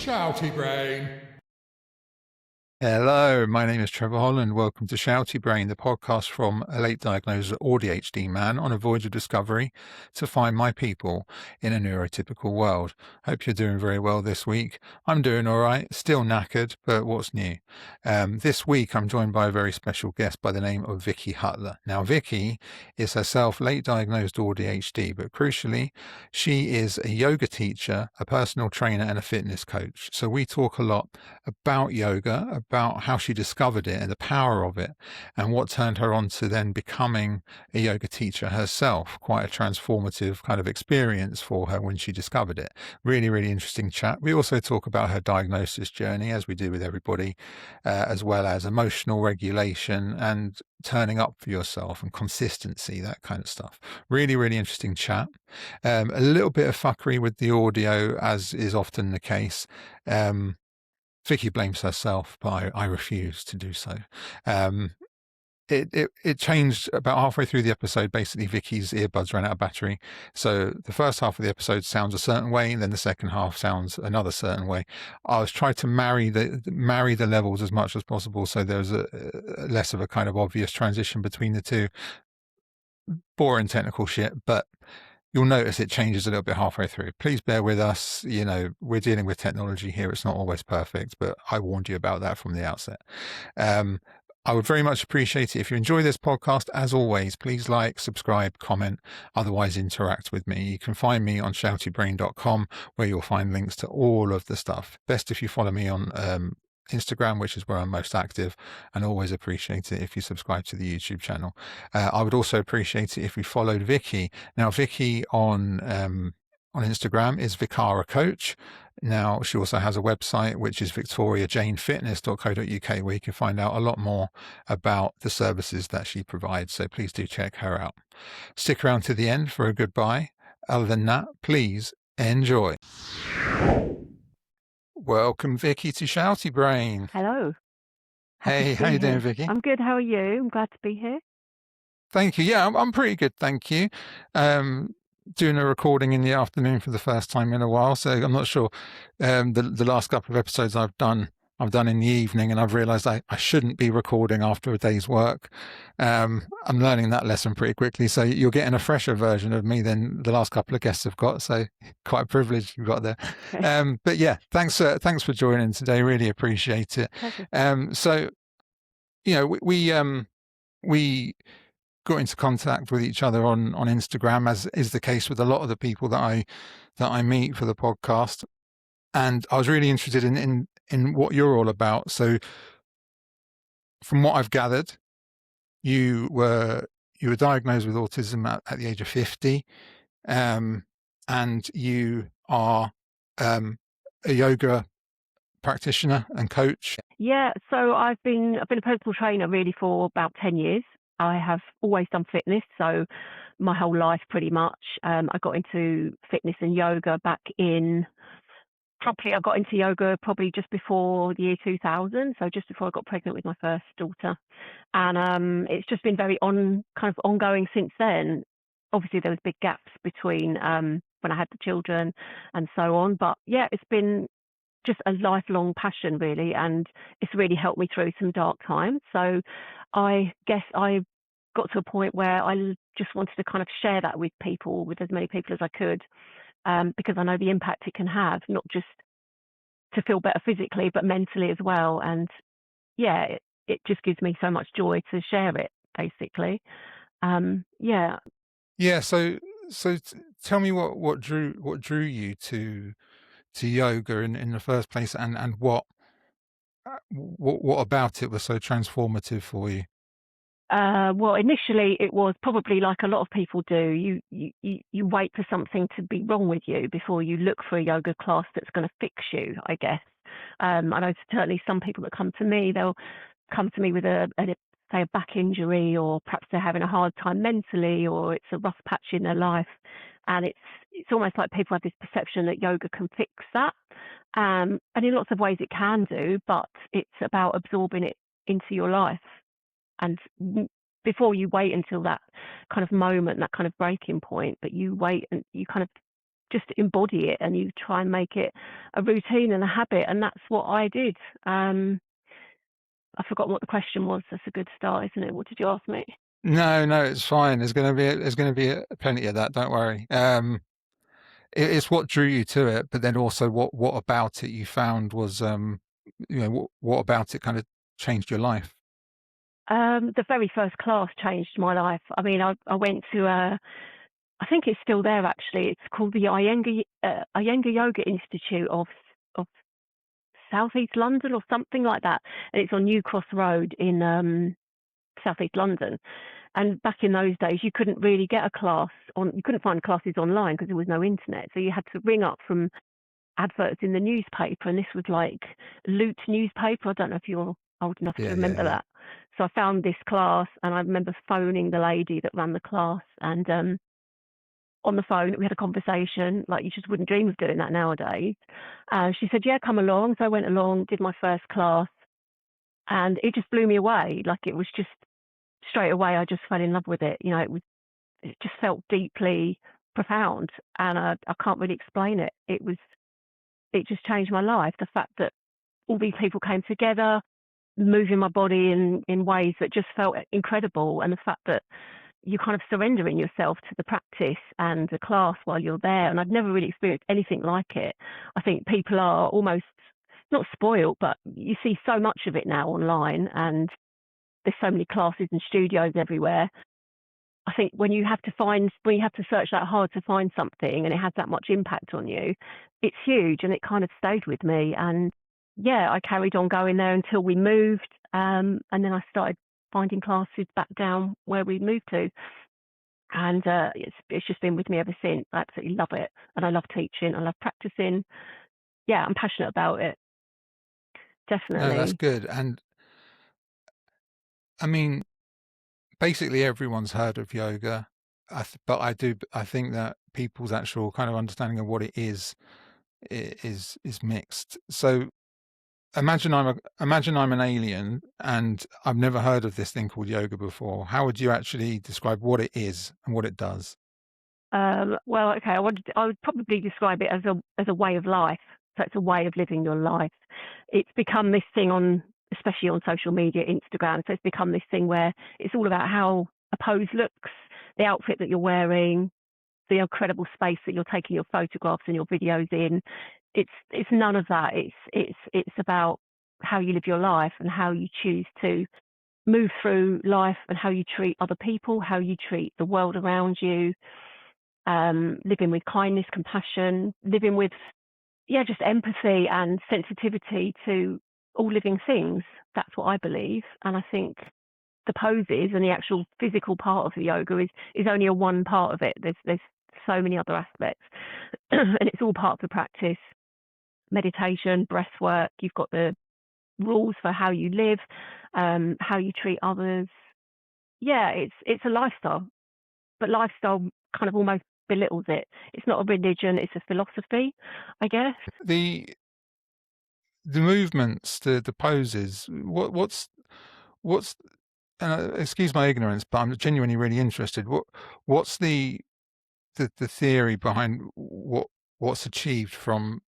Shouty brain. Hello, my name is Trevor Holland. Welcome to Shouty Brain, the podcast from a late diagnosed AuDHD man on a voyage of discovery to find my people in a neurotypical world. Hope you're doing very well this week. I'm doing all right, still knackered, but what's new? This week I'm joined by a very special guest by the name of Vicky Huttler. Now, Vicky is herself late diagnosed AuDHD, but crucially, she is a yoga teacher, a personal trainer, and a fitness coach. So we talk a lot about yoga, about how she discovered it and the power of it, and what turned her on to then becoming a yoga teacher herself. Quite a transformative kind of experience for her when she discovered it. Really, really interesting chat. We also talk about her diagnosis journey, as we do with everybody, as well as emotional regulation and turning up for yourself and consistency, that kind of stuff. Really, really interesting chat. A little bit of fuckery with the audio, as is often the case. Vicky blames herself, but I refuse to do so. It changed about halfway through the episode. Basically, Vicky's earbuds ran out of battery. So the first half of the episode sounds a certain way, and then the second half sounds another certain way. I was trying to marry the levels as much as possible, so there was a less of a kind of obvious transition between the two. Boring technical shit, but you'll notice it changes a little bit halfway through. Please bear with us. You know, we're dealing with technology here. It's not always perfect, but I warned you about that from the outset. I would very much appreciate it if you enjoy this podcast. As always, please like, subscribe, comment, otherwise interact with me. You can find me on shoutybrain.com, where you'll find links to all of the stuff. Best if you follow me on Instagram, which is where I'm most active, and always appreciate it if you subscribe to the YouTube channel. I would also appreciate it if you followed Vicky. Now, Vicky on Instagram is Vicara Coach. Now, she also has a website, which is victoriajanefitness.co.uk, where you can find out a lot more about the services that she provides. So please do check her out. Stick around to the end for a goodbye. Other than that, please enjoy. Welcome, Vicky, to Shouty Brain. Hello. Hey, how you doing, Vicky? I'm good. How are you? I'm glad to be here. Thank you. Yeah, I'm pretty good, thank you. Doing a recording in the afternoon for the first time in a while, so I'm not sure. The last couple of episodes I've done in the evening, and I've realised I shouldn't be recording after a day's work. I'm learning that lesson pretty quickly, so you're getting a fresher version of me than the last couple of guests have got, so quite a privilege you've got there. Okay. But yeah, thanks for joining today, really appreciate it. So, you know, we got into contact with each other on Instagram, as is the case with a lot of the people that I meet for the podcast. And I was really interested in what you're all about. So from what I've gathered, you were diagnosed with autism at the age of 50, and you are a yoga practitioner and coach. Yeah, so I've been a personal trainer really for about 10 years. I have always done fitness, so my whole life pretty much. I got into fitness and yoga back in, properly I got into yoga probably just before the year 2000, so just before I got pregnant with my first daughter. And it's just been very ongoing since then. Obviously there was big gaps between when I had the children and so on, but yeah, it's been just a lifelong passion really, and it's really helped me through some dark times. So I guess I got to a point where I just wanted to kind of share that with people, with as many people as I could, because I know the impact it can have, not just to feel better physically, but mentally as well. And yeah, it just gives me so much joy to share it, basically. Yeah. Yeah. So tell me what drew you to yoga in the first place, and what about it was so transformative for you? Well, initially it was probably like a lot of people do. You wait for something to be wrong with you before you look for a yoga class that's going to fix you, I guess. I know certainly some people that come to me, they'll come to me with say a back injury, or perhaps they're having a hard time mentally, or it's a rough patch in their life. And it's almost like people have this perception that yoga can fix that. And in lots of ways it can do, but it's about absorbing it into your life. And before you wait until that kind of moment, that kind of breaking point, but you wait and you kind of just embody it, and you try and make it a routine and a habit. And that's what I did. I've forgotten what the question was. That's a good start, isn't it? What did you ask me? No, it's fine. There's going to be plenty of that. Don't worry. It's what drew you to it, but then also what about it you found was, what about it kind of changed your life? The very first class changed my life. I mean, I went to I think it's still there actually. It's called the Iyengar Yoga Institute of Southeast London or something like that, and it's on New Cross Road in Southeast London. And back in those days, you couldn't really get a class you couldn't find classes online because there was no internet. So you had to ring up from adverts in the newspaper, and this was like Loot newspaper. I don't know if you're old enough to remember that. So I found this class, and I remember phoning the lady that ran the class, and on the phone we had a conversation. Like, you just wouldn't dream of doing that nowadays. She said, yeah, come along. So I went along, did my first class, and it just blew me away. Like, it was just straight away, I just fell in love with it. You know, it just felt deeply profound, and I can't really explain it. It just changed my life. The fact that all these people came together, moving my body in ways that just felt incredible, and the fact that you kind of surrendering yourself to the practice and the class while you're there. And I'd never really experienced anything like it. I think people are almost not spoiled, but you see so much of it now online, and there's so many classes and studios everywhere. I think when you have to search that hard to find something and it has that much impact on you, it's huge, and it kind of stayed with me. And yeah, I carried on going there until we moved, and then I started finding classes back down where we moved to, and it's just been with me ever since. I absolutely love it, and I love teaching, I love practicing. Yeah, I'm passionate about it, No, that's definitely. good. And I mean, basically everyone's heard of yoga, but I think that people's actual kind of understanding of what it is mixed. So imagine I'm an alien and I've never heard of this thing called yoga before. How would you actually describe what it is and what it does? Well, okay, I would probably describe it as a way of life. So it's a way of living your life. It's become this thing especially on social media, Instagram. So it's become this thing where it's all about how a pose looks, the outfit that you're wearing, the incredible space that you're taking your photographs and your videos in. It's none of that. It's about how you live your life and how you choose to move through life, and how you treat other people, how you treat the world around you. Living with kindness, compassion, living with, yeah, just empathy and sensitivity to all living things. That's what I believe. And I think the poses and the actual physical part of the yoga is only a one part of it. There's so many other aspects, and it's all part of the practice. Meditation, breath work. You've got the rules for how you live, how you treat others. Yeah, it's a lifestyle, but lifestyle kind of almost belittles it. It's not a religion, it's a philosophy, I guess. The movements, the poses, what's excuse my ignorance, but I'm genuinely really interested. What's the theory behind what's achieved from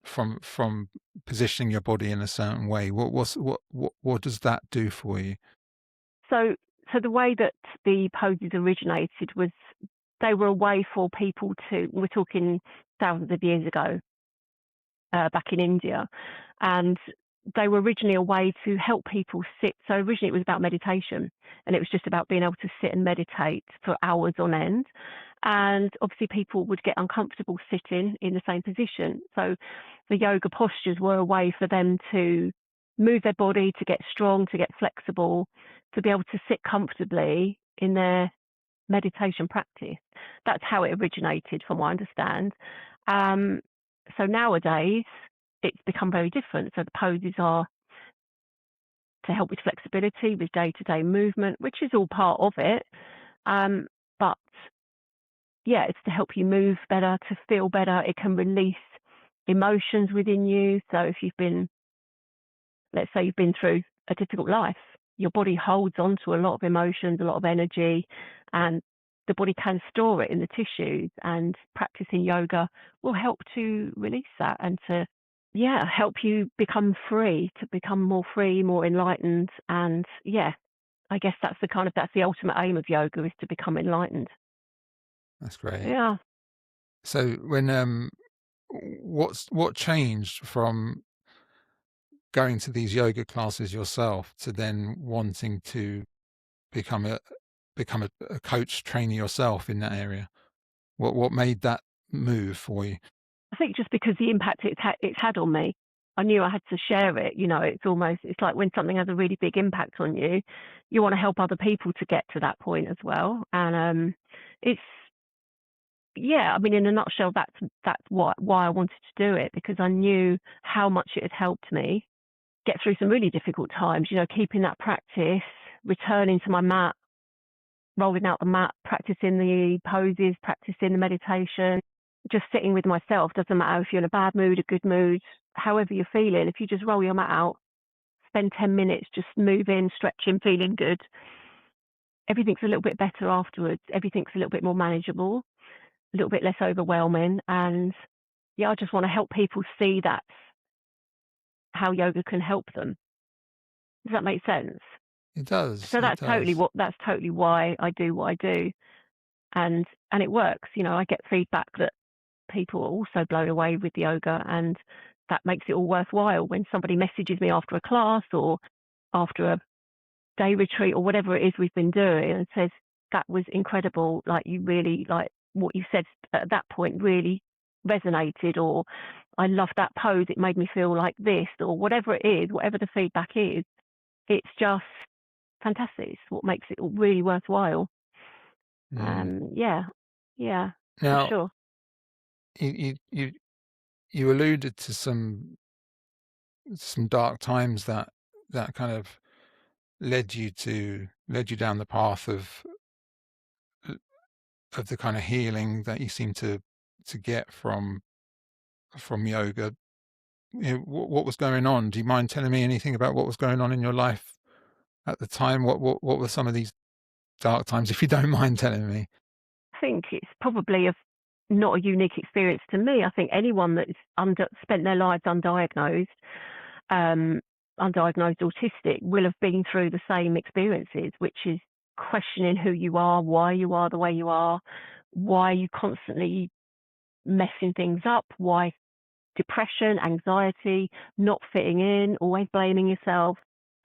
positioning your body in a certain way? What does that do for you? So the way that the poses originated was they were a way for people to, we're talking thousands of years ago, back in India, and they were originally a way to help people sit. So originally it was about meditation, and it was just about being able to sit and meditate for hours on end. And obviously people would get uncomfortable sitting in the same position. So the yoga postures were a way for them to move their body, to get strong, to get flexible, to be able to sit comfortably in their meditation practice. That's how it originated, from what I understand. So nowadays, it's become very different. So the poses are to help with flexibility, with day-to-day movement, which is all part of it. But yeah, it's to help you move better, to feel better. It can release emotions within you. So if let's say you've been through a difficult life, your body holds on to a lot of emotions, a lot of energy, and the body can store it in the tissues, and practicing yoga will help to release that and to, help you become free, to become more free, more enlightened. And I guess that's the ultimate aim of yoga, is to become enlightened. That's great. Yeah. So when what changed from going to these yoga classes yourself to then wanting to become a coach trainer yourself in that area? What made that move for you? I think just because the impact it's had on me, I knew I had to share it. It's like when something has a really big impact on you, you want to help other people to get to that point as well. And it's I mean, in a nutshell, that's why I wanted to do it, because I knew how much it had helped me get through some really difficult times. Keeping that practice, returning to my mat, rolling out the mat, practicing the poses, practicing the meditation, just sitting with myself. Doesn't matter if you're in a bad mood, a good mood, however you're feeling. If you just roll your mat out, spend 10 minutes just moving, stretching, feeling good, everything's a little bit better afterwards. Everything's a little bit more manageable, a little bit less overwhelming. And I just want to help people see that how yoga can help them. Does that make sense? It does. So It does. that's totally why I do what I do. And it works. I get feedback that people are also blown away with yoga, and that makes it all worthwhile. When somebody messages me after a class or after a day retreat or whatever it is we've been doing, and says, that was incredible, like, you really, like, what you said at that point really resonated, or I love that pose, it made me feel like this, or whatever it is, whatever the feedback is, it's just fantastic. It's what makes it really worthwhile. Mm. Yeah, for Now, sure. you alluded to some dark times that kind of led you down the path of the kind of healing that you seem to get from yoga. What was going on? Do you mind telling me anything about what was going on in your life at the time? What were some of these dark times, if you don't mind telling me? I think it's probably not a unique experience to me. I think anyone that's spent their lives undiagnosed, undiagnosed autistic, will have been through the same experiences, which is questioning who you are, why you are the way you are, why you constantly messing things up, why depression, anxiety, not fitting in, always blaming yourself.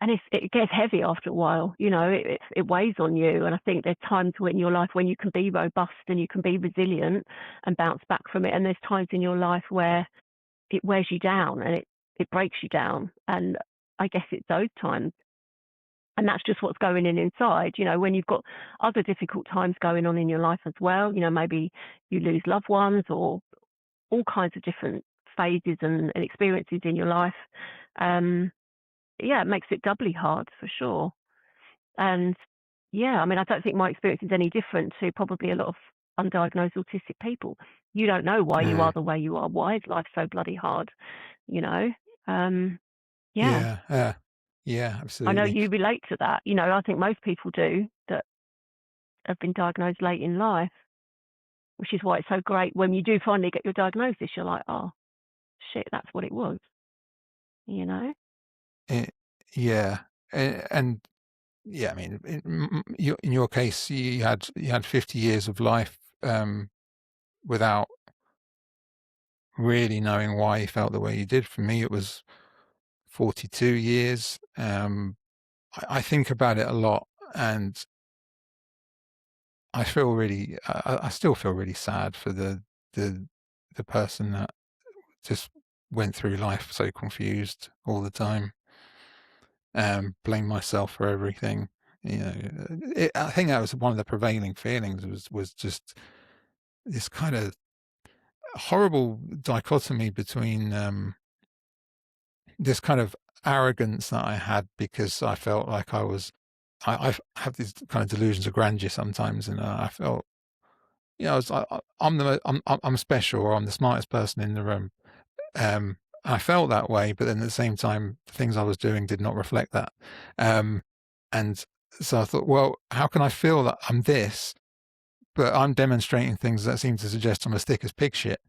And it gets heavy after a while. It weighs on you. And I think there's times in your life when you can be robust and you can be resilient and bounce back from it. And there's times in your life where it wears you down and it breaks you down. And I guess it's those times. And that's just what's going in inside. When you've got other difficult times going on in your life as well, maybe you lose loved ones or all kinds of different phases and experiences in your life. It makes it doubly hard, for sure. And I mean, I don't think my experience is any different to probably a lot of undiagnosed autistic people. You don't know why you are Mm. the way you are. Why is life so bloody hard? Yeah. Yeah, I know absolutely. you relate to that. I think most people do, that have been diagnosed late in life, which is why it's so great when you do finally get your diagnosis. You're like, oh, shit, that's what it was, you know? Eh, yeah, and yeah, I mean, in your case, you had 50 years of life without really knowing why you felt the way you did. For me, it was 42 years. I think about it a lot, and I still feel really sad for the the person that just went through life so confused all the time. Blame myself for everything. I think that was one of the prevailing feelings, was just this kind of horrible dichotomy between this kind of arrogance that I had because I felt like I have these kind of delusions of grandeur sometimes, and I felt, I'm special, or I'm the smartest person in the room. I felt that way, but then at the same time, the things I was doing did not reflect that. And so I thought, well, how can I feel that I'm this, but I'm demonstrating things that seem to suggest I'm as thick as pig shit,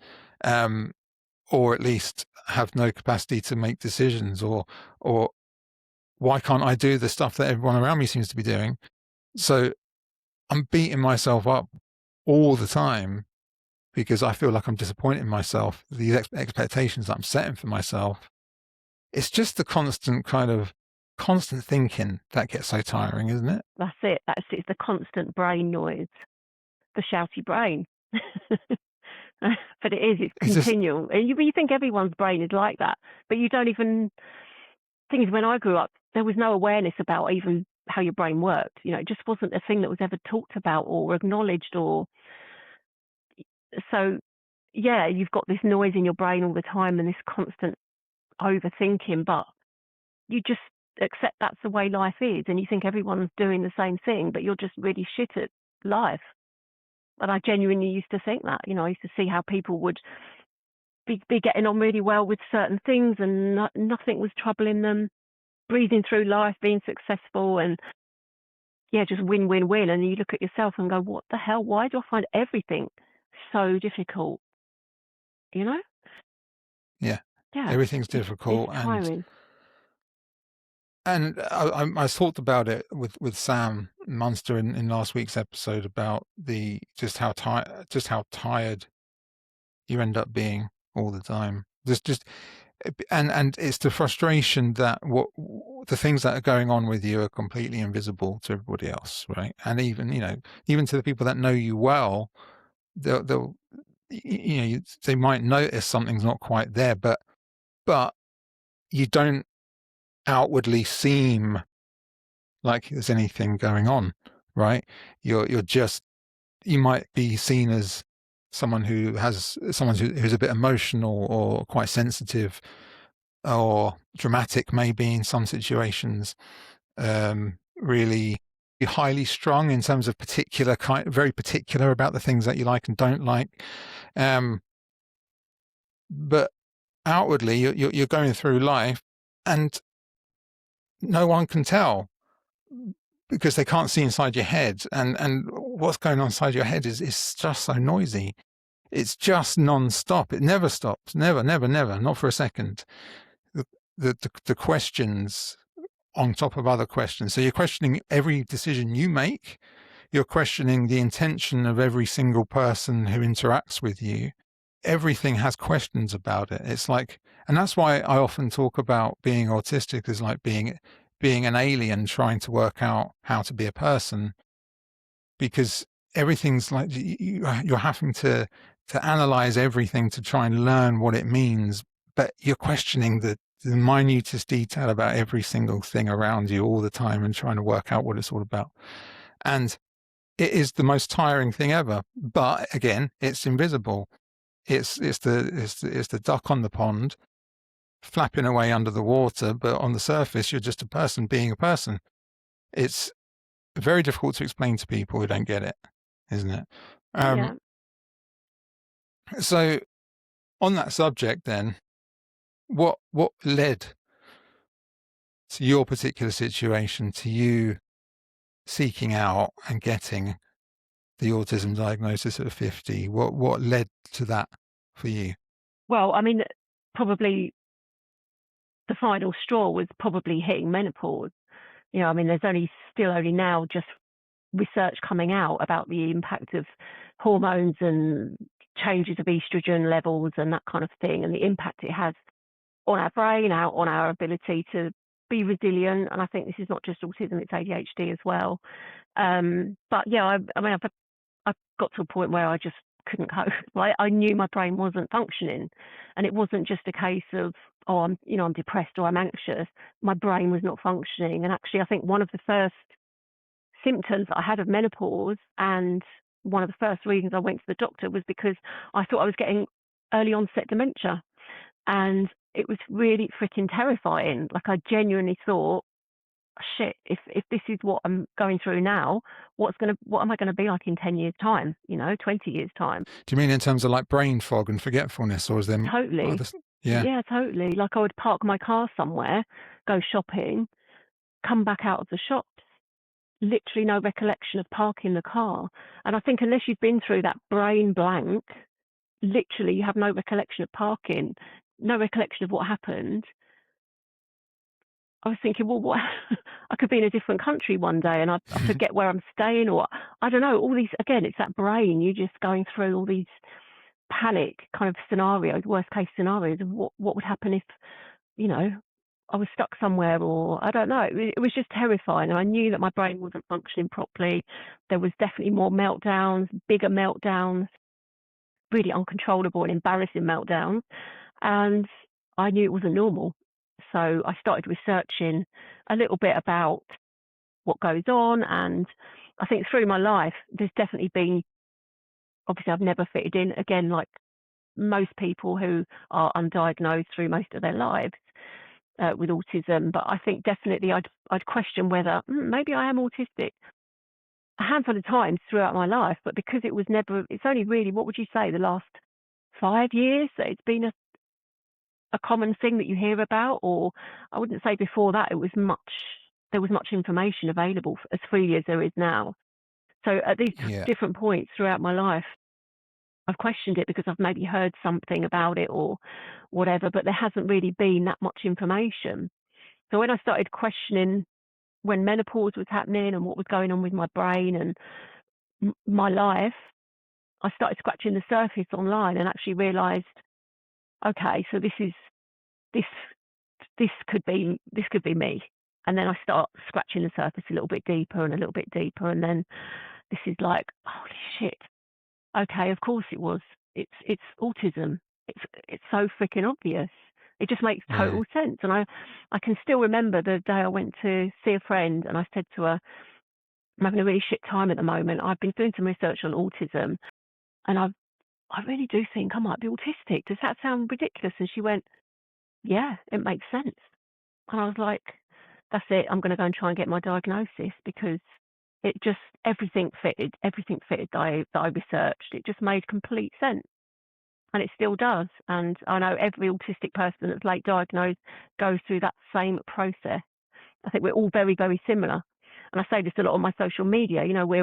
or at least have no capacity to make decisions, or why can't I do the stuff that everyone around me seems to be doing? So I'm beating myself up all the time because I feel like I'm disappointing myself, these expectations that I'm setting for myself. It's just the constant thinking that gets so tiring, isn't it? That's it. It's the constant brain noise, the shouty brain. But it's continual. And you think everyone's brain is like that, but you don't even. Thing is, when I grew up, there was no awareness about even how your brain worked. It just wasn't a thing that was ever talked about or acknowledged. Or so, yeah, you've got this noise in your brain all the time and this constant overthinking, but you just accept that's the way life is, and you think everyone's doing the same thing, but you're just really shit at life. And I genuinely used to think that. I used to see how people would be getting on really well with certain things, and nothing was troubling them, breathing through life, being successful, and just win, win, win. And you look at yourself and go, what the hell? Why do I find everything so difficult? Yeah. Everything's difficult. It's tiring. And I thought about it with Sam Munster in last week's episode about just how tired you end up being all the time. And it's the frustration that the things that are going on with you are completely invisible to everybody else, right? And even to the people that know you well, they might notice something's not quite there, but you don't outwardly seem like there's anything going on, right? You might be seen as someone who's a bit emotional or quite sensitive or dramatic, maybe in some situations, really highly strung in terms of very particular about the things that you like and don't like. But outwardly, you're going through life, and no one can tell because they can't see inside your head, and what's going on inside your head is just so noisy. It's just non-stop. It never stops. Never, not for a second. The questions on top of other questions. So you're questioning every decision you make. You're questioning the intention of every single person who interacts with you. Everything has questions about it. It's like, and that's why I often talk about being autistic as like being an alien trying to work out how to be a person, because everything's like you're having to analyze everything to try and learn what it means, but you're questioning the minutest detail about every single thing around you all the time and trying to work out what it's all about. And it is the most tiring thing ever. But again, it's invisible. It's the duck on the pond flapping away under the water, but on the surface, you're just a person being a person. It's very difficult to explain to people who don't get it, isn't it? Yeah. So on that subject then, what led to your particular situation, to you seeking out and getting the autism diagnosis at 50? What led to that for you? Well, I mean, probably the final straw was probably hitting menopause. I mean, there's still only now just research coming out about the impact of hormones and changes of estrogen levels and that kind of thing, and the impact it has on our brain, on our ability to be resilient. And I think this is not just autism, it's ADHD as well. But yeah, I've got to a point where I just couldn't cope. I knew my brain wasn't functioning, and it wasn't just a case of, oh, I'm depressed or I'm anxious. My brain was not functioning. And actually, I think one of the first symptoms I had of menopause, and one of the first reasons I went to the doctor, was because I thought I was getting early onset dementia. And it was really freaking terrifying. Like, I genuinely thought, shit, if this is what I'm going through now, what am I going to be like in 10 years time, 20 years time? Do you mean in terms of like brain fog and forgetfulness, or is there totally others? Yeah, totally. Like, I would park my car somewhere, go shopping, come back out of the shops, literally no recollection of parking the car. And I think unless you've been through that brain blank, literally you have no recollection of parking, no recollection of what happened. I was thinking, well, what? I could be in a different country one day and I forget where I'm staying, or I don't know. All these, again, it's that brain. You're just going through all these panic kind of scenarios, worst case scenarios of what would happen if, you know, I was stuck somewhere, or I don't know. It was just terrifying. And I knew that my brain wasn't functioning properly. There was definitely more meltdowns, bigger meltdowns, really uncontrollable and embarrassing meltdowns. And I knew it wasn't normal. So I started researching a little bit about what goes on. And I think through my life, there's definitely been, obviously, I've never fitted in, again, like most people who are undiagnosed through most of their lives with autism. But I think definitely I'd question whether maybe I am autistic a handful of times throughout my life. But because it was never, it's only really, what would you say, the last 5 years that it's been a common thing that you hear about, or I wouldn't say before that there was much information available as freely as there is now. So at these Yeah. different points throughout my life, I've questioned it because I've maybe heard something about it or whatever, but there hasn't really been that much information. So when I started questioning when menopause was happening and what was going on with my brain and my life, I started scratching the surface online and actually realised, okay, so this could be me. And then I start scratching the surface a little bit deeper and a little bit deeper, and then this is like, holy shit. Okay, of course it was. It's autism. It's so freaking obvious. It just makes total sense. And I can still remember the day I went to see a friend and I said to her, I'm having a really shit time at the moment. I've been doing some research on autism and I really do think I might be autistic. Does that sound ridiculous? And she went, yeah, it makes sense. And I was like, that's it. I'm going to go and try and get my diagnosis because it just, everything fitted that I researched. It just made complete sense. And it still does. And I know every autistic person that's late diagnosed goes through that same process. I think we're all very, very similar. And I say this a lot on my social media, you know, we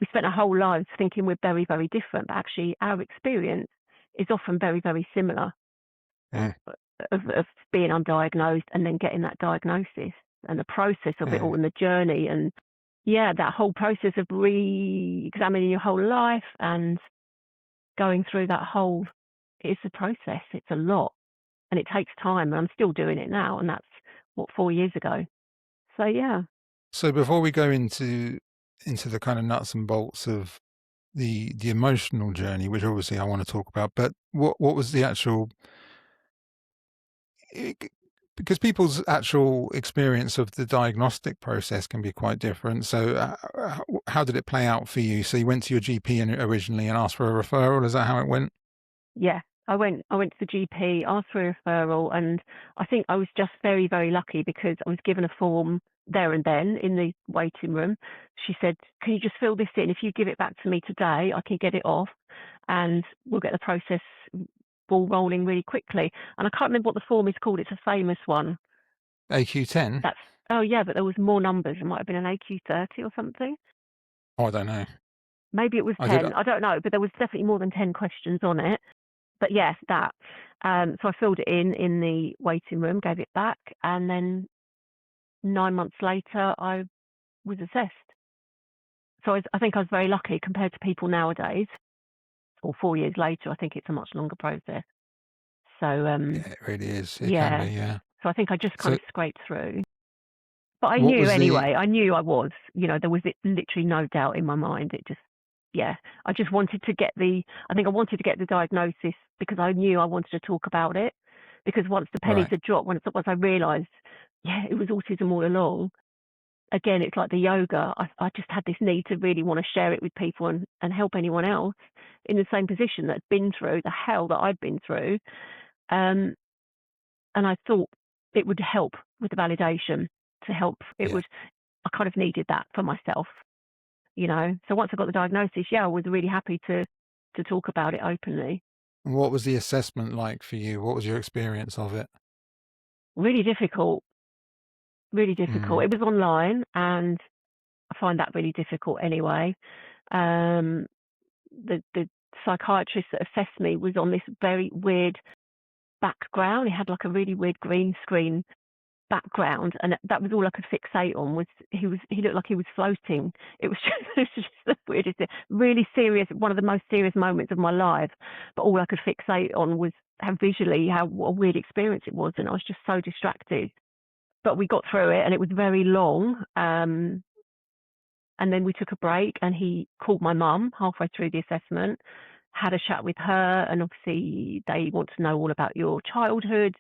spent our whole lives thinking we're very, very different, but actually our experience is often very, very similar of being undiagnosed and then getting that diagnosis and the process of it all and the journey. And yeah, that whole process of re-examining your whole life and going through that whole, it's a process. It's a lot and it takes time. And I'm still doing it now. And that's 4 years ago. So yeah. So before we go into the kind of nuts and bolts of the emotional journey, which obviously I want to talk about, but what was the actual, because people's actual experience of the diagnostic process can be quite different. So how did it play out for you? So you went to your GP originally and asked for a referral. Is that how it went? Yeah, I went to the GP, asked for a referral, and I think I was just very, very lucky because I was given a form there and then in the waiting room. She said, can you just fill this in? If you give it back to me today, I can get it off and we'll get the process ball rolling really quickly. And I can't remember what the form is called. It's a famous one. AQ10? Oh yeah, but there was more numbers. It might have been an AQ30 or something. Oh, I don't know. Maybe it was 10. I don't know, but there was definitely more than 10 questions on it. But yes, that. So I filled it in the waiting room, gave it back, and then 9 months later, I was assessed. So I think I was very lucky compared to people nowadays, or 4 years later. I think it's a much longer process. So yeah, it really is. It yeah. can be, yeah. So I think I just kind of scraped through. But I What knew was anyway. I knew I was. You know, there was literally no doubt in my mind. It just, yeah. I just wanted to get I think I wanted to get the diagnosis because I knew I wanted to talk about it. Because once the pennies had dropped, once I realised, yeah, it was autism all along. Again, it's like the yoga. I just had this need to really want to share it with people and help anyone else in the same position that's been through the hell that I'd been through. And I thought it would help with the validation to help. I kind of needed that for myself, you know. So once I got the diagnosis, yeah, I was really happy to talk about it openly. What was the assessment like for you? What was your experience of it? Really difficult. Really difficult. It was online and I find that really difficult anyway. The psychiatrist that assessed me was on this very weird background. He had like a really weird green screen background, and that was all I could fixate on. Was he looked like he was floating. It was just the weirdest thing. Really serious, one of the most serious moments of my life, but all I could fixate on was what a weird experience it was, and I was just so distracted. But we got through it, and it was very long, and then we took a break, and he called my mum halfway through the assessment, had a chat with her, and obviously they want to know all about your childhood,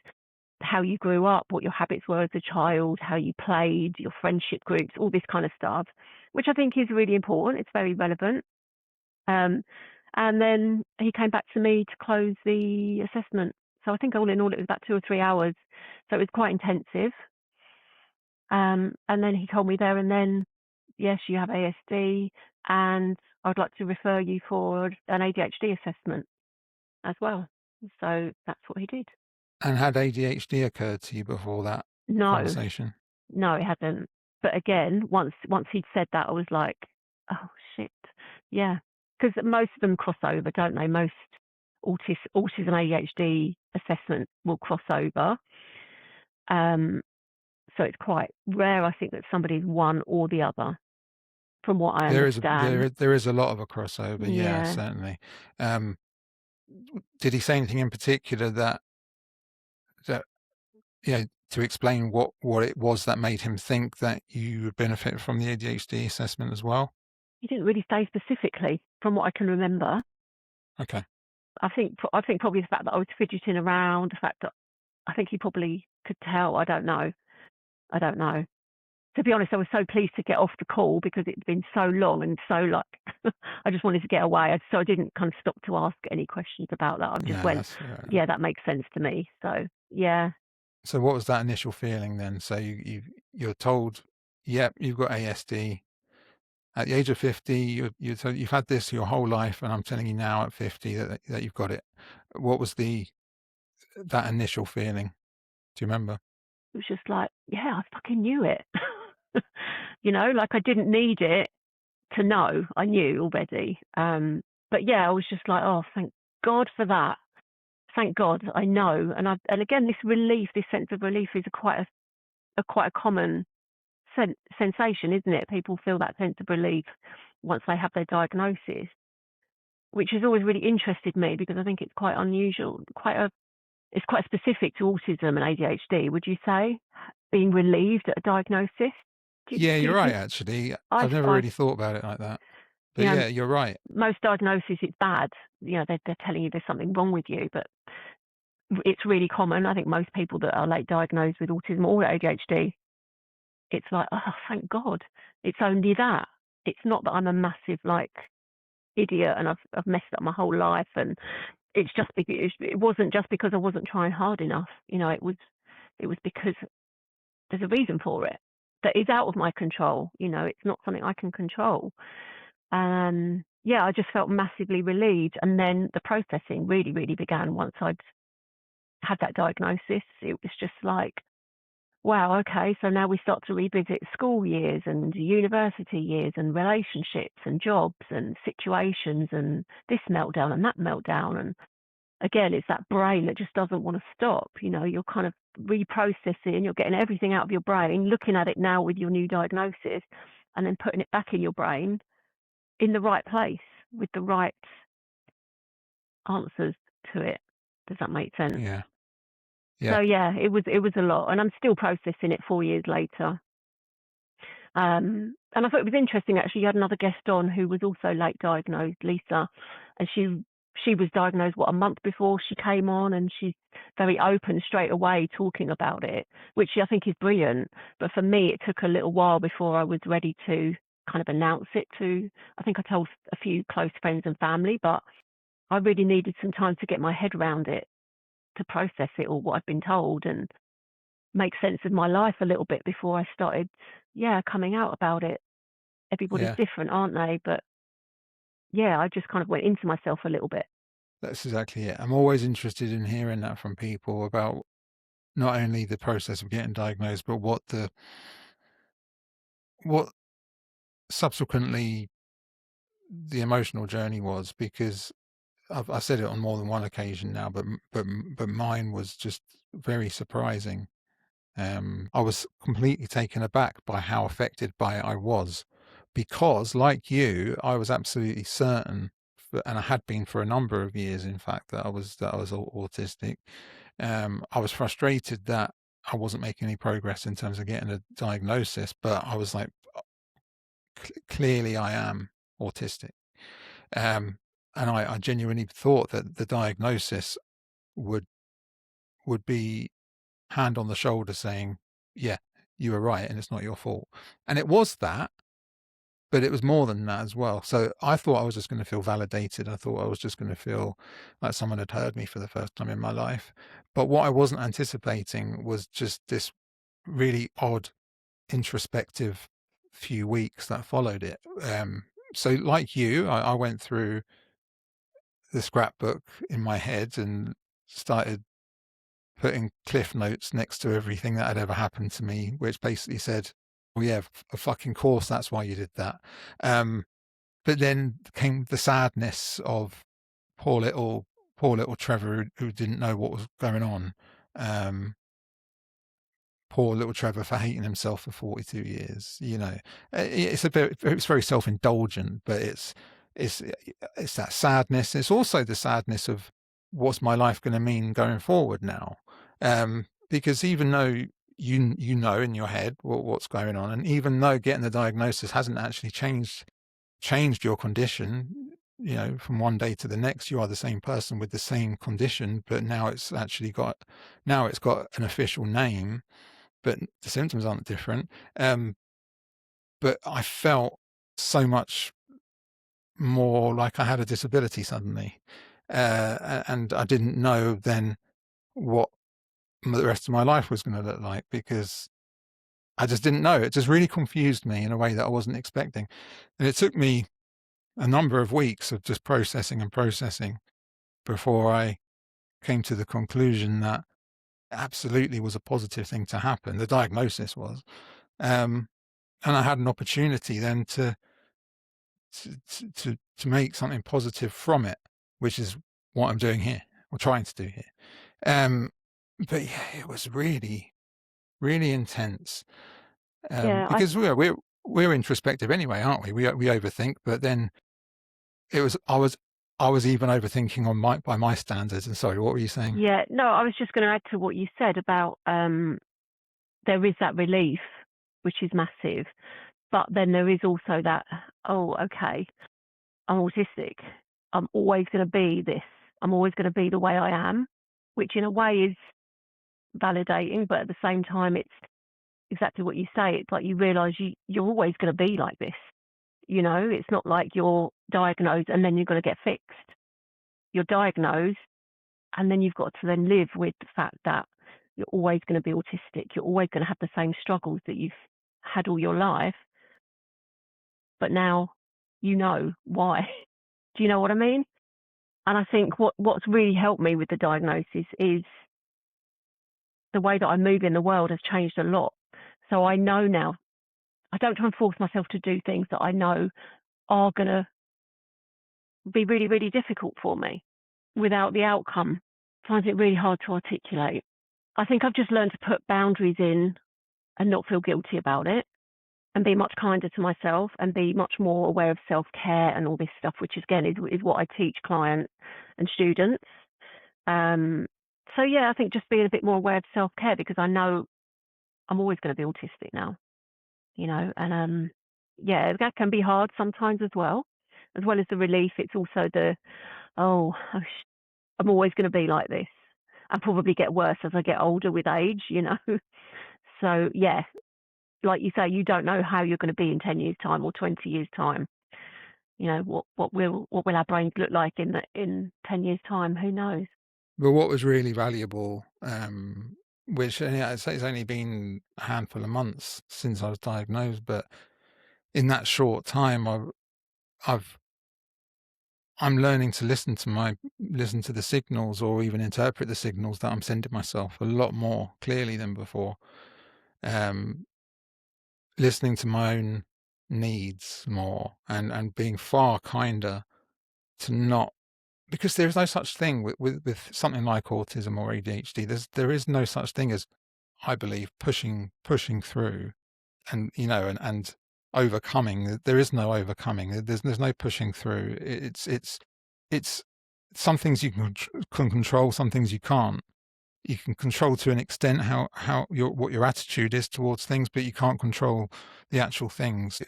how you grew up, what your habits were as a child, how you played, your friendship groups, all this kind of stuff, which I think is really important. It's very relevant. And then he came back to me to close the assessment. So I think all in all, it was about 2 or 3 hours. So it was quite intensive. And then he told me there and then, yes, you have ASD, and I'd like to refer you for an ADHD assessment as well. So that's what he did. And had ADHD occurred to you before that No, conversation? no, it hadn't. But again, once he'd said that, I was like, oh shit, yeah, because most of them cross over, don't they? Most autism ADHD assessment will cross over. So it's quite rare, I think, that somebody's one or the other, from what I understand. There is a lot of a crossover, yeah, Yeah. certainly. Did he say anything in particular that to explain what it was that made him think that you would benefit from the ADHD assessment as well? He didn't really say specifically, from what I can remember. Okay. I think probably the fact that I was fidgeting around, the fact that I think he probably could tell. I don't know. To be honest, I was so pleased to get off the call because it'd been so long and so like I just wanted to get away. So I didn't kind of stop to ask any questions about that. I just went, yeah, that makes sense to me. So yeah. So what was that initial feeling then? So you're told, yep, you've got ASD. At the age of 50, you've had this your whole life, and I'm telling you now at 50 that you've got it. What was that initial feeling? Do you remember? It was just like, yeah, I fucking knew it. Like I didn't need it to know. I knew already. But yeah, I was just like, oh, thank God for that. Thank God, I know. And again, this relief, this sense of relief, is quite a common sensation, isn't it? People feel that sense of relief once they have their diagnosis, which has always really interested me because I think it's quite unusual, it's quite specific to autism and ADHD. Would you say, being relieved at a diagnosis? Yeah, you're right. Actually, I've never really thought about it like that. But yeah, you're right. Most diagnoses, it's bad. They're telling you there's something wrong with you, but it's really common. I think most people that are late diagnosed with autism or ADHD, it's like, oh, thank God, it's only that. It's not that I'm a massive idiot and I've messed up my whole life, and it's just because it wasn't just because I wasn't trying hard enough. It was because there's a reason for it that is out of my control. It's not something I can control. Yeah, I just felt massively relieved. And then the processing really, really began once I'd had that diagnosis. It was just like, wow, okay, so now we start to revisit school years and university years and relationships and jobs and situations and this meltdown and that meltdown. And again, it's that brain that just doesn't want to stop. You're kind of reprocessing, you're getting everything out of your brain, looking at it now with your new diagnosis, and then putting it back in your brain in the right place with the right answers to it. Does that make sense? Yeah. So yeah, it was a lot, and I'm still processing it 4 years later. And I thought it was interesting, actually. You had another guest on who was also late diagnosed, Lisa, and she was diagnosed a month before she came on, and she's very open straight away talking about it, which I think is brilliant. But for me, it took a little while before I was ready to kind of announce it to. I think I told a few close friends and family, but I really needed some time to get my head around it, to process it all, what I've been told, and make sense of my life a little bit before I started, coming out about it. Everybody's different, aren't they? But yeah, I just kind of went into myself a little bit. That's exactly it. I'm always interested in hearing that from people about not only the process of getting diagnosed, but what subsequently the emotional journey was, because I've said it on more than one occasion now, but mine was just very surprising. I was completely taken aback by how affected by it I was, because, like you, I was absolutely certain, and I had been for a number of years, in fact, that I was autistic. I was frustrated that I wasn't making any progress in terms of getting a diagnosis, but I was like, clearly I am autistic. Um, and I genuinely thought that the diagnosis would be hand on the shoulder saying, yeah, you were right and it's not your fault. And it was that, but it was more than that as well. So I thought I was just going to feel validated. I thought I was just going to feel like someone had heard me for the first time in my life. But what I wasn't anticipating was just this really odd introspective few weeks that followed it. So like you, I went through the scrapbook in my head and started putting cliff notes next to everything that had ever happened to me, which basically said, "Well, yeah, of fucking course, that's why you did that." But then came the sadness of poor little, poor little Trevor, who didn't know what was going on. Um, Poor little Trevor for hating himself for 42 years. It's very self-indulgent, but it's it's that sadness. It's also the sadness of, what's my life going to mean going forward now? Because even though you know in your head what's going on, and even though getting the diagnosis hasn't actually changed your condition, from one day to the next, you are the same person with the same condition, but now it's got an official name, but the symptoms aren't different. But I felt so much more like I had a disability suddenly. And I didn't know then what the rest of my life was going to look like, because I just didn't know. It just really confused me in a way that I wasn't expecting. And it took me a number of weeks of just processing and processing before I came to the conclusion that it absolutely was a positive thing to happen. The diagnosis was. Um, and I had an opportunity then to make something positive from it, which is what I'm doing here, or trying to do here. But yeah, it was really, really intense. Yeah, Because we're introspective anyway, aren't we? We overthink, but then I was even overthinking by my standards. And sorry, what were you saying? yeah. No, I was just going to add to what you said about there is that relief, which is massive, but then there is also that, oh, okay, I'm autistic. I'm always going to be this. I'm always going to be the way I am, which in a way is validating, but at the same time, it's exactly what you say. It's like you realise you're always going to be like this. It's not like you're diagnosed and then you're going to get fixed. You're diagnosed, and then you've got to then live with the fact that you're always going to be autistic. You're always going to have the same struggles that you've had all your life, but now you know why. Do you know what I mean? And I think what's really helped me with the diagnosis is the way that I move in the world has changed a lot. So I know now, I don't try and force myself to do things that I know are going to be really, really difficult for me without the outcome. I find it really hard to articulate. I think I've just learned to put boundaries in and not feel guilty about it, and be much kinder to myself, and be much more aware of self-care and all this stuff, which again is what I teach clients and students. So yeah, I think just being a bit more aware of self-care, because I know I'm always going to be autistic now, and yeah, that can be hard sometimes as well as the relief. It's also the, oh, I'm always going to be like this, and probably get worse as I get older with age, So yeah, like you say, you don't know how you're going to be in 10 years time or 20 years time. What will our brains look like in 10 years time? Who knows? But what was really valuable, which it's only been a handful of months since I was diagnosed, but in that short time, I'm learning to listen to the signals, or even interpret the signals that I'm sending myself, a lot more clearly than before. Listening to my own needs more, and being far kinder to not, because there is no such thing with something like autism or ADHD. There is no such thing as, I believe, pushing through, and and overcoming. There is no overcoming. There's no pushing through. It's some things you can control, some things you can't. You can control to an extent how what your attitude is towards things, but you can't control the actual things.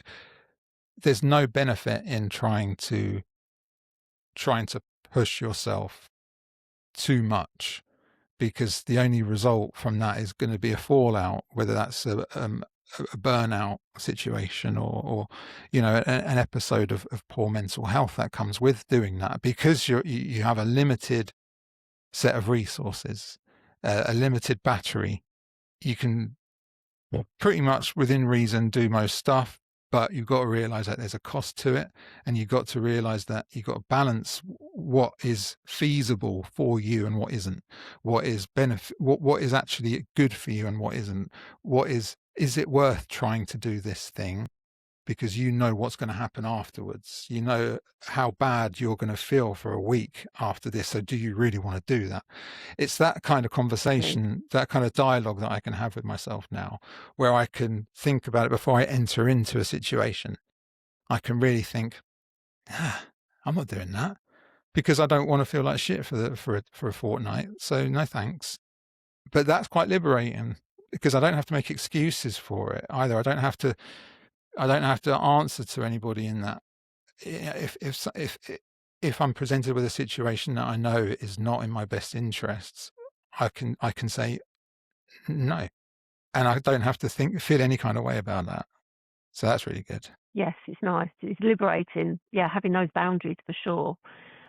There's no benefit in trying to push yourself too much, because the only result from that is going to be a fallout, whether that's a burnout situation, or an episode of poor mental health that comes with doing that, because you have a limited set of resources, a limited battery. You can pretty much within reason do most stuff, but you've got to realize that there's a cost to it, and you've got to realize that you've got to balance what is feasible for you and what isn't, what is what is actually good for you and what isn't, what is it worth trying to do this thing because you know what's going to happen afterwards. You know how bad you're going to feel for a week after this. So do you really want to do that? It's that kind of conversation, that kind of dialogue that I can have with myself now, where I can think about it before I enter into a situation. I can really think, I'm not doing that, because I don't want to feel like shit for a fortnight. So no thanks. But that's quite liberating, because I don't have to make excuses for it either. I don't have to answer to anybody in that. If I'm presented with a situation that I know is not in my best interests, I can say no, and I don't have to feel any kind of way about that. So that's really good. Yes, it's nice. It's liberating. Yeah, having those boundaries for sure,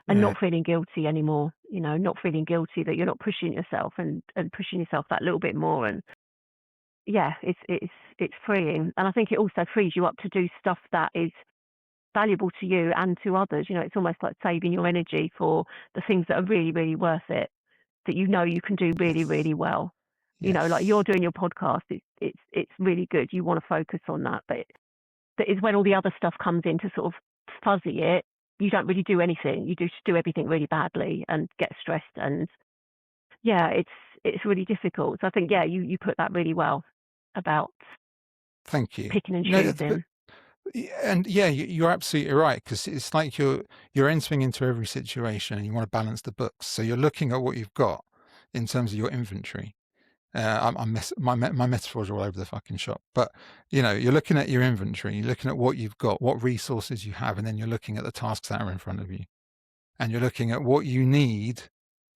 and Yeah. not feeling guilty anymore. Not feeling guilty that you're not pushing yourself and pushing yourself that little bit more. And yeah, it's freeing, and I think it also frees you up to do stuff that is valuable to you and to others. It's almost like saving your energy for the things that are really, really worth it, that you can do really, Yes. really well. Like Yes. you're doing your podcast, it's really good. You want to focus on that, but that is when all the other stuff comes in to sort of fuzzy it. You don't really do anything. You just do everything really badly and get stressed, and yeah, it's really difficult. So I think you put that really well about Thank you. picking and No, choosing. and yeah, you're absolutely right, because it's like you're entering into every situation and you want to balance the books. So you're looking at what you've got in terms of your inventory. My metaphors are all over the fucking shop, but you're looking at your inventory, you're looking at what you've got, what resources you have, and then you're looking at the tasks that are in front of you, and you're looking at what you need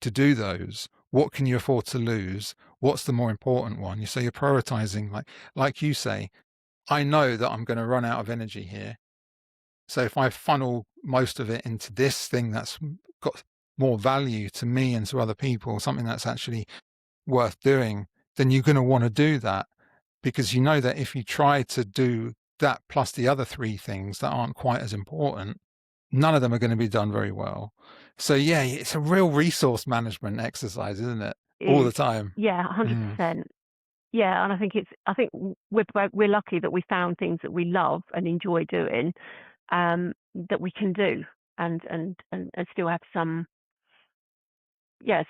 to do those. What can you afford to lose? What's the more important one? So you're prioritizing, like you say, I know that I'm going to run out of energy here. So if I funnel most of it into this thing that's got more value to me and to other people, something that's actually worth doing, then you're going to want to do that, because you know that if you try to do that plus the other three things that aren't quite as important, none of them are going to be done very well. So yeah, it's a real resource management exercise, isn't it? All the Is time. Yeah, 100%. Yeah, and I think we're lucky that we found things that we love and enjoy doing, that we can do, and still have some,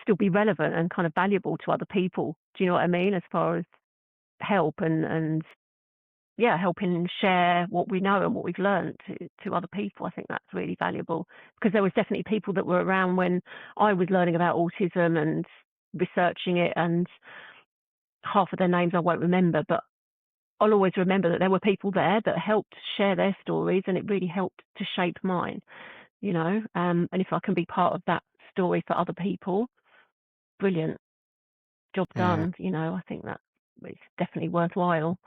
still be relevant and kind of valuable to other people. Do you know what I mean? As far as help and helping share what we know and what we've learned to other people. I think that's really valuable, because there was definitely people that were around when I was learning about autism and researching it, and half of their names I won't remember, but I'll always remember that there were people there that helped share their stories, and it really helped to shape mine, and if I can be part of that story for other people, brilliant, job Yeah. done. I think that it's definitely worthwhile.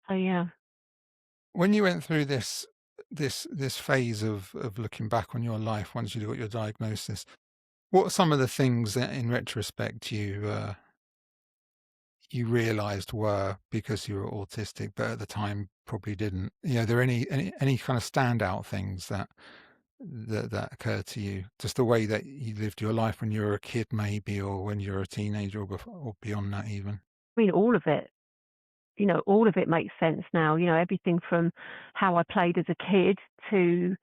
So yeah. When you went through this phase of looking back on your life once you got your diagnosis, what are some of the things that in retrospect you realized were because you were autistic, but at the time probably didn't? Are there any kind of standout things that occurred to you? Just the way that you lived your life when you were a kid, maybe, or when you were a teenager, or beyond that even? I mean, all of it. all of it makes sense now. Everything from how I played as a kid to,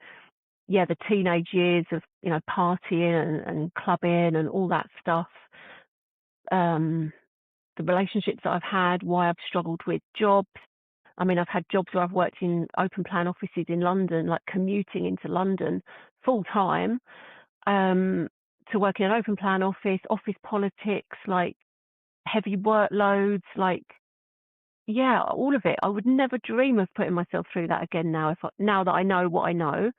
the teenage years of, partying and clubbing and all that stuff. The relationships that I've had, why I've struggled with jobs. I mean, I've had jobs where I've worked in open plan offices in London, like commuting into London full time, to work in an open plan office politics, like heavy workloads, like, yeah, all of it. I would never dream of putting myself through that again now that I know what I know.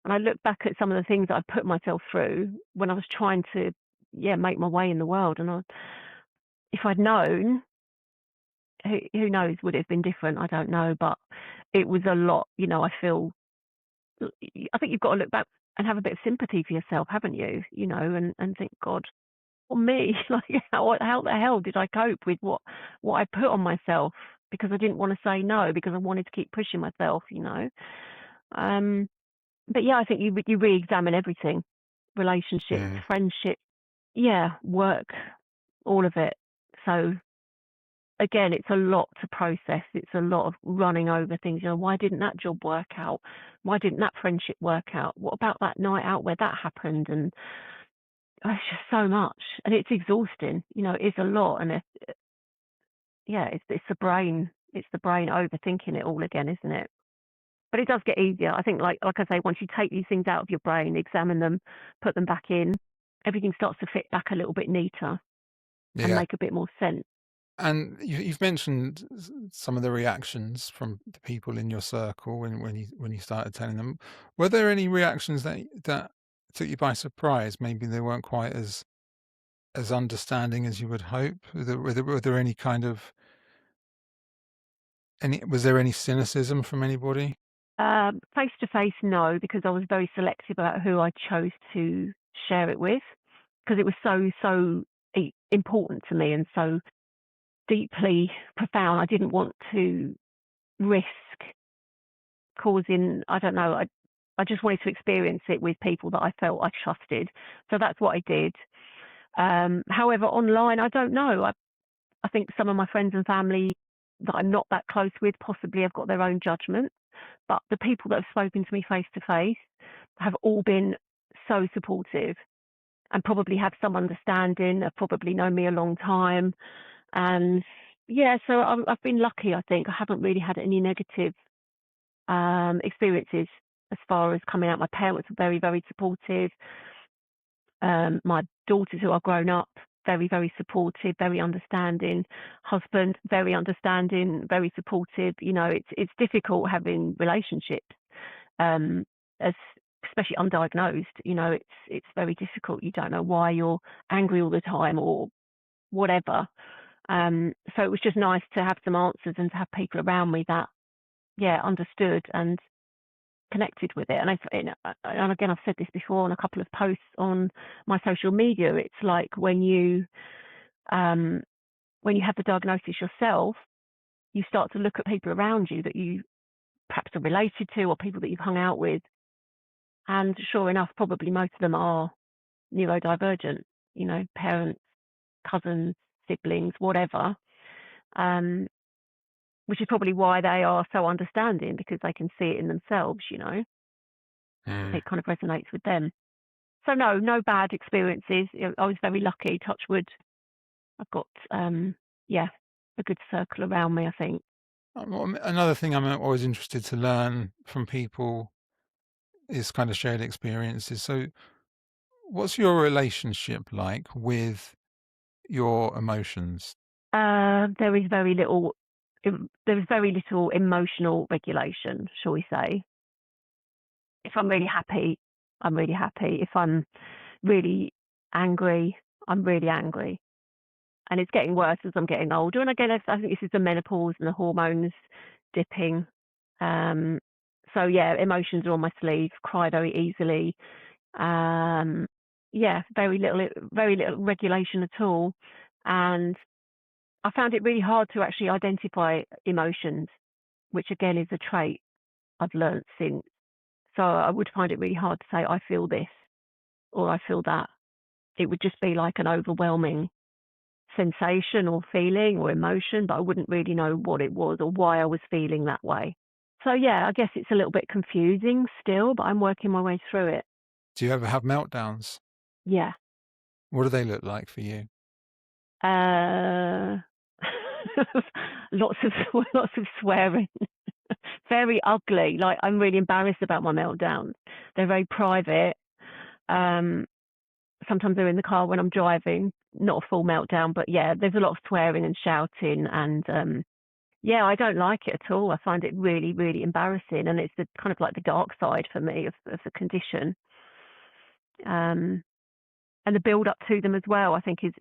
And I look back at some of the things that I put myself through when I was trying to, make my way in the world. And if I'd known, who knows, would it have been different? I don't know, but it was a lot. I think you've got to look back and have a bit of sympathy for yourself, haven't you? And think, God, or me, like how the hell did I cope with what I put on myself, because I didn't want to say no, because I wanted to keep pushing myself. But yeah, I think you re-examine everything, relationships, Yeah. friendship, work, all of it. So again, it's a lot to process. It's a lot of running over things. Why didn't that job work out? Why didn't that friendship work out? What about that night out where that happened? And it's just so much, and it's exhausting. It's a lot, and it's the brain. It's the brain overthinking it all again, isn't it? But it does get easier. I think, like I say, once you take these things out of your brain, examine them, put them back in, everything starts to fit back a little bit neater and Yeah. make a bit more sense. And you've mentioned some of the reactions from the people in your circle when you started telling them. Were there any reactions that took you by surprise? Maybe they weren't quite as understanding as you would hope. Were there any kind of was there any cynicism from anybody? Face to face, no, because I was very selective about who I chose to share it with, because it was so important to me and so deeply profound. I didn't want to risk causing, I don't know, I just wanted to experience it with people that I felt I trusted. So that's what I did. However, online, I don't know. I think some of my friends and family that I'm not that close with possibly have got their own judgment. But the people that have spoken to me face to face have all been so supportive and probably have some understanding, have probably known me a long time. And so I've been lucky, I think. I haven't really had any negative experiences as far as coming out. My parents were very, very supportive. My daughters, who are grown up, very, very supportive, very understanding. Husband, very understanding, very supportive. It's difficult having relationships, as especially undiagnosed. It's very difficult. You don't know why you're angry all the time or whatever. So it was just nice to have some answers and to have people around me that, understood and connected with it. And again, I've said this before on a couple of posts on my social media. It's like when you have the diagnosis yourself, you start to look at people around you that you perhaps are related to or people that you've hung out with. And sure enough, probably most of them are neurodivergent, parents, cousins, siblings, whatever, which is probably why they are so understanding, because they can see it in themselves, It kind of resonates with them. So no bad experiences. I was very lucky, touch wood. I've got, a good circle around me, I think. Another thing I'm always interested to learn from people is kind of shared experiences. So, what's your relationship like with your emotions? There is very little. There is very little emotional regulation, shall we say? If I'm really happy, I'm really happy. If I'm really angry, I'm really angry. And it's getting worse as I'm getting older. And again, I think this is the menopause and the hormones dipping. So emotions are on my sleeve. Cry very easily. Very little regulation at all. And I found it really hard to actually identify emotions, which again is a trait I've learned since. So I would find it really hard to say, I feel this or I feel that. It would just be like an overwhelming sensation or feeling or emotion, but I wouldn't really know what it was or why I was feeling that way. So yeah, I guess it's a little bit confusing still, but I'm working my way through it. Do you ever have meltdowns? Yeah. What do they look like for you? Uh, lots of lots of swearing. Very ugly. Like, I'm really embarrassed about my meltdowns. They're very private. Sometimes they're in the car when I'm driving. Not a full meltdown, but yeah, there's a lot of swearing and shouting, and yeah, I don't like it at all. I find it really, really embarrassing, and it's the kind of like the dark side for me of the condition. And the build up to them as well, I think is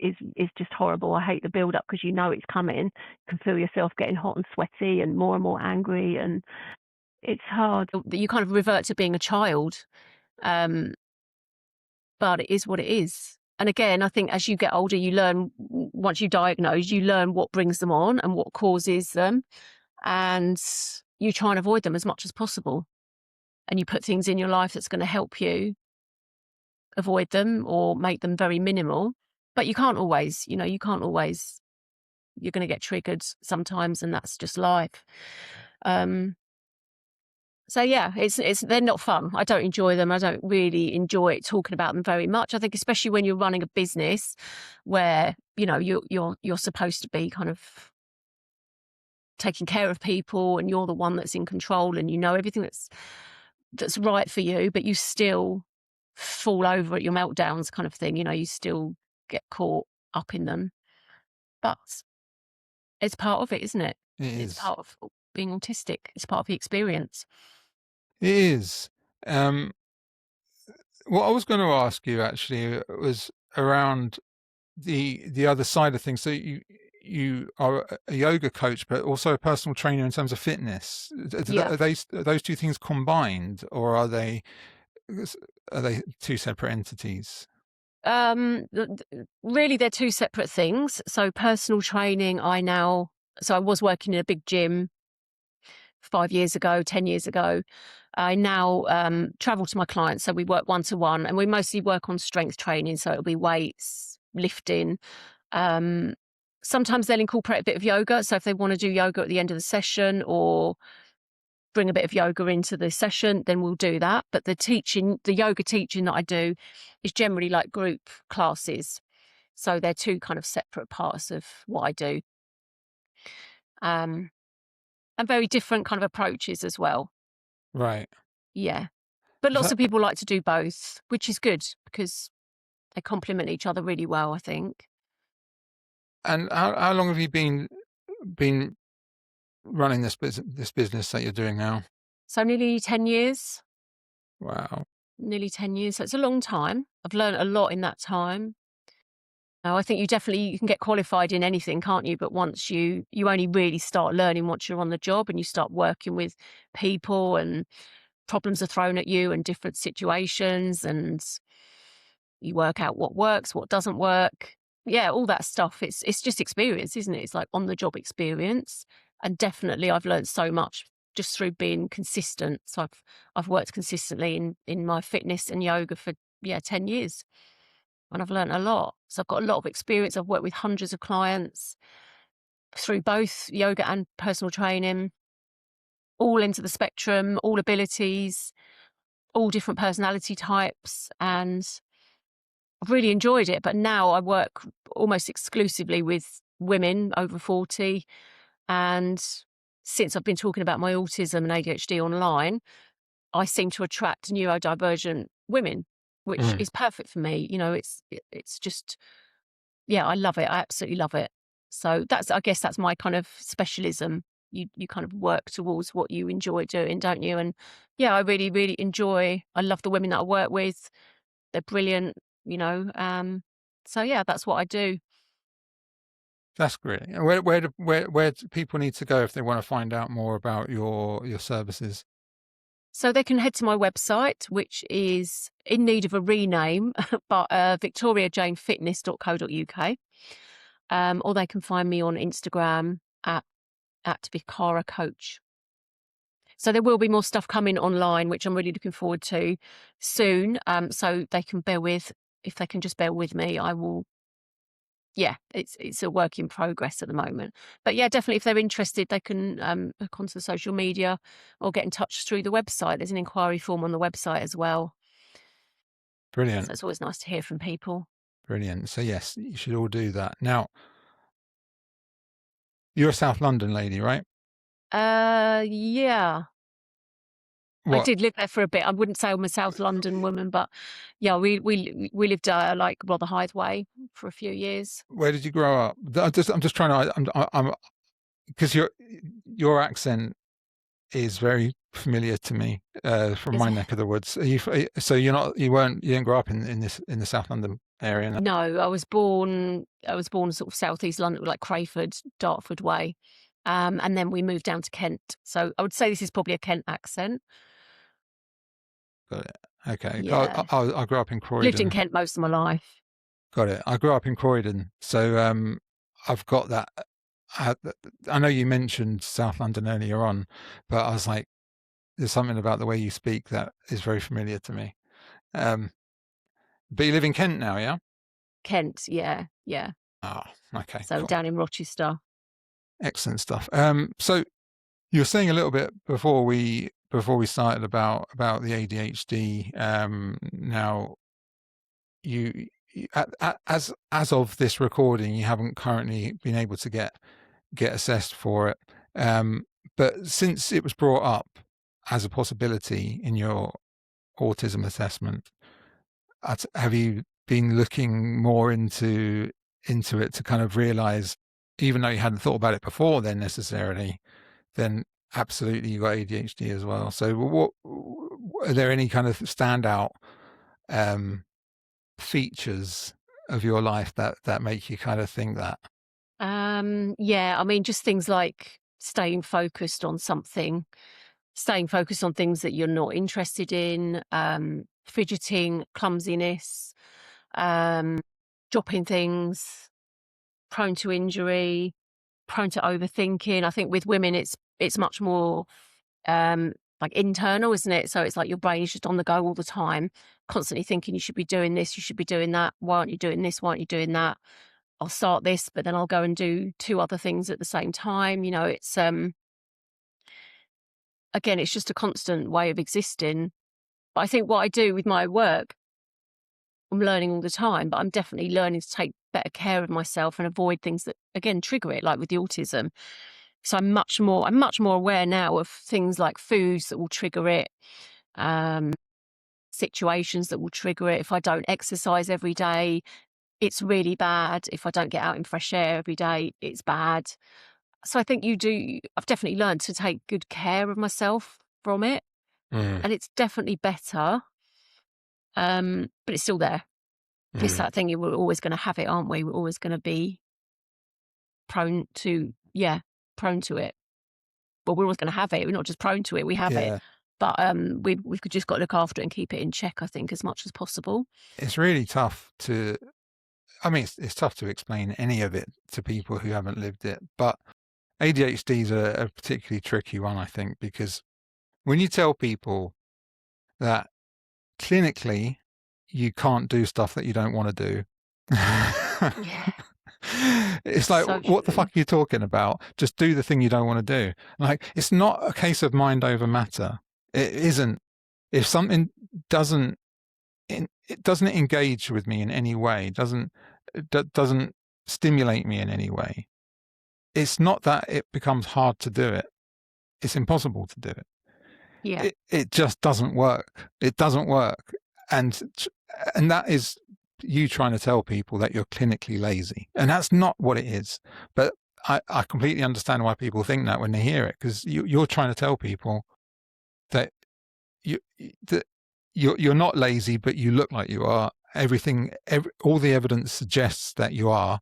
just horrible. I hate the build up because you know it's coming. You can feel yourself getting hot and sweaty and more angry, and it's hard. You kind of revert to being a child, but it is what it is. And again, I think as you get older, you learn, once you diagnose, you learn what brings them on and what causes them, and you try and avoid them as much as possible. And you put things in your life that's going to help you avoid them or make them very minimal. But you can't always, you're going to get triggered sometimes, and that's just life. So yeah, they're not fun. I don't enjoy them. I don't really enjoy talking about them very much. I think especially when you're running a business where, you're supposed to be kind of taking care of people, and you're the one that's in control, and you know everything that's right for you, but you still fall over at your meltdowns kind of thing. You still get caught up in them. But it's part of it, isn't it? It's part of being autistic. It's part of the experience. It is. What I was going to ask you actually was around the other side of things. So you are a yoga coach, but also a personal trainer in terms of fitness. Yeah. Are those two things combined, or are they two separate entities? Really, they're two separate things. So personal training, I was working in a big gym 5 years ago, 10 years ago. I now travel to my clients. So we work one-to-one, and we mostly work on strength training. So it'll be weights, lifting. Sometimes they'll incorporate a bit of yoga. So if they want to do yoga at the end of the session or bring a bit of yoga into the session, then we'll do that. But the yoga teaching that I do is generally like group classes. So they're two kind of separate parts of what I do. And very different kind of approaches as well. Right. Yeah. But lots of people like to do both, which is good because they complement each other really well, I think. And how long have you been running this business that you're doing now? So nearly 10 years. Wow. Nearly 10 years. So it's a long time. I've learned a lot in that time. Now, I think you can get qualified in anything, can't you? But once you only really start learning once you're on the job and you start working with people, and problems are thrown at you and different situations, and you work out what works, what doesn't work. Yeah, all that stuff. It's just experience, isn't it? It's like on the job experience. And definitely I've learned so much just through being consistent. So I've worked consistently in my fitness and yoga for 10 years. And I've learned a lot. So I've got a lot of experience. I've worked with hundreds of clients through both yoga and personal training, all into the spectrum, all abilities, all different personality types. And I've really enjoyed it. But now I work almost exclusively with women over 40. And since I've been talking about my autism and ADHD online, I seem to attract neurodivergent women, which is perfect for me. It's just, I love it. I absolutely love it. So I guess that's my kind of specialism. You kind of work towards what you enjoy doing, don't you? And I really, really I love the women that I work with. They're brilliant, so that's what I do. That's great. And where do people need to go if they want to find out more about your services? So they can head to my website, which is in need of a rename, but victoriajanefitness.co.uk. Or they can find me on Instagram at Vicara Coach. So there will be more stuff coming online, which I'm really looking forward to soon. So they can if they can just bear with me, I will it's a work in progress at the moment. But yeah, definitely if they're interested, they can look onto the social media or get in touch through the website. There's an inquiry form on the website as well. Brilliant. So it's always nice to hear from people. Brilliant. So yes, you should all do that. Now, you're a South London lady, right? Yeah. I did live there for a bit. I wouldn't say I'm a South London woman, but yeah, we lived like Rotherhithe way for a few years. Where did you grow up? I'm just trying to, because your accent is very familiar to me from my neck of the woods. So you didn't grow up in the South London area? No, I was born sort of southeast London, like Crayford, Dartford way, and then we moved down to Kent. So I would say this is probably a Kent accent. Got it. Okay. Yeah. I grew up in Croydon. Lived in Kent most of my life. Got it. I grew up in Croydon, so I've got that. I know you mentioned South London earlier on, but I was like, there's something about the way you speak that is very familiar to me. But you live in Kent now, yeah? Kent, yeah. Oh, okay. So cool. down in Rochester. Excellent stuff. So you were saying a little bit before we started about the ADHD. Now, you as of this recording, you haven't currently been able to get assessed for it. But since it was brought up as a possibility in your autism assessment, have you been looking more into it to kind of realize, even though you hadn't thought about it before then necessarily, then absolutely you got ADHD as well? So what are there any kind of standout features of your life that make you kind of think that? Yeah, I mean, just things like staying focused on something, staying focused on things that you're not interested in, fidgeting, clumsiness, dropping things, prone to injury, prone to overthinking. I think with women, it's much more like internal, isn't it? So it's like your brain is just on the go all the time, constantly thinking you should be doing this, you should be doing that. Why aren't you doing this? Why aren't you doing that? I'll start this, but then I'll go and do 2 other things at the same time. You know, it's again, it's just a constant way of existing. But I think what I do with my work, I'm learning all the time, but I'm definitely learning to take better care of myself and avoid things that, again, trigger it, like with the autism. So I'm much more aware now of things like foods that will trigger it, situations that will trigger it. If I don't exercise every day, it's really bad. If I don't get out in fresh air every day, it's bad. So I think I've definitely learned to take good care of myself from it. And it's definitely better. But it's still there. It's that thing, we're always going to have it, aren't we? We're always going to be prone to it. Well, we're always going to have it. We're not just prone to it, we have it. But we've just got to look after it and keep it in check, I think, as much as possible. It's really tough it's tough to explain any of it to people who haven't lived it. But ADHD is a particularly tricky one, I think, because when you tell people that clinically you can't do stuff that you don't want to do, it's like, so what the fuck are you talking about? Just do the thing you don't want to do. Like, it's not a case of mind over matter. It isn't. If something doesn't engage with me in any way, doesn't stimulate me in any way, it's not that it becomes hard to do it. It's impossible to do it. Yeah. It just doesn't work. It doesn't work. And that is you trying to tell people that you're clinically lazy. And that's not what it is. But I completely understand why people think that when they hear it, because you're trying to tell people that you're not lazy, but you look like you are. All the evidence suggests that you are,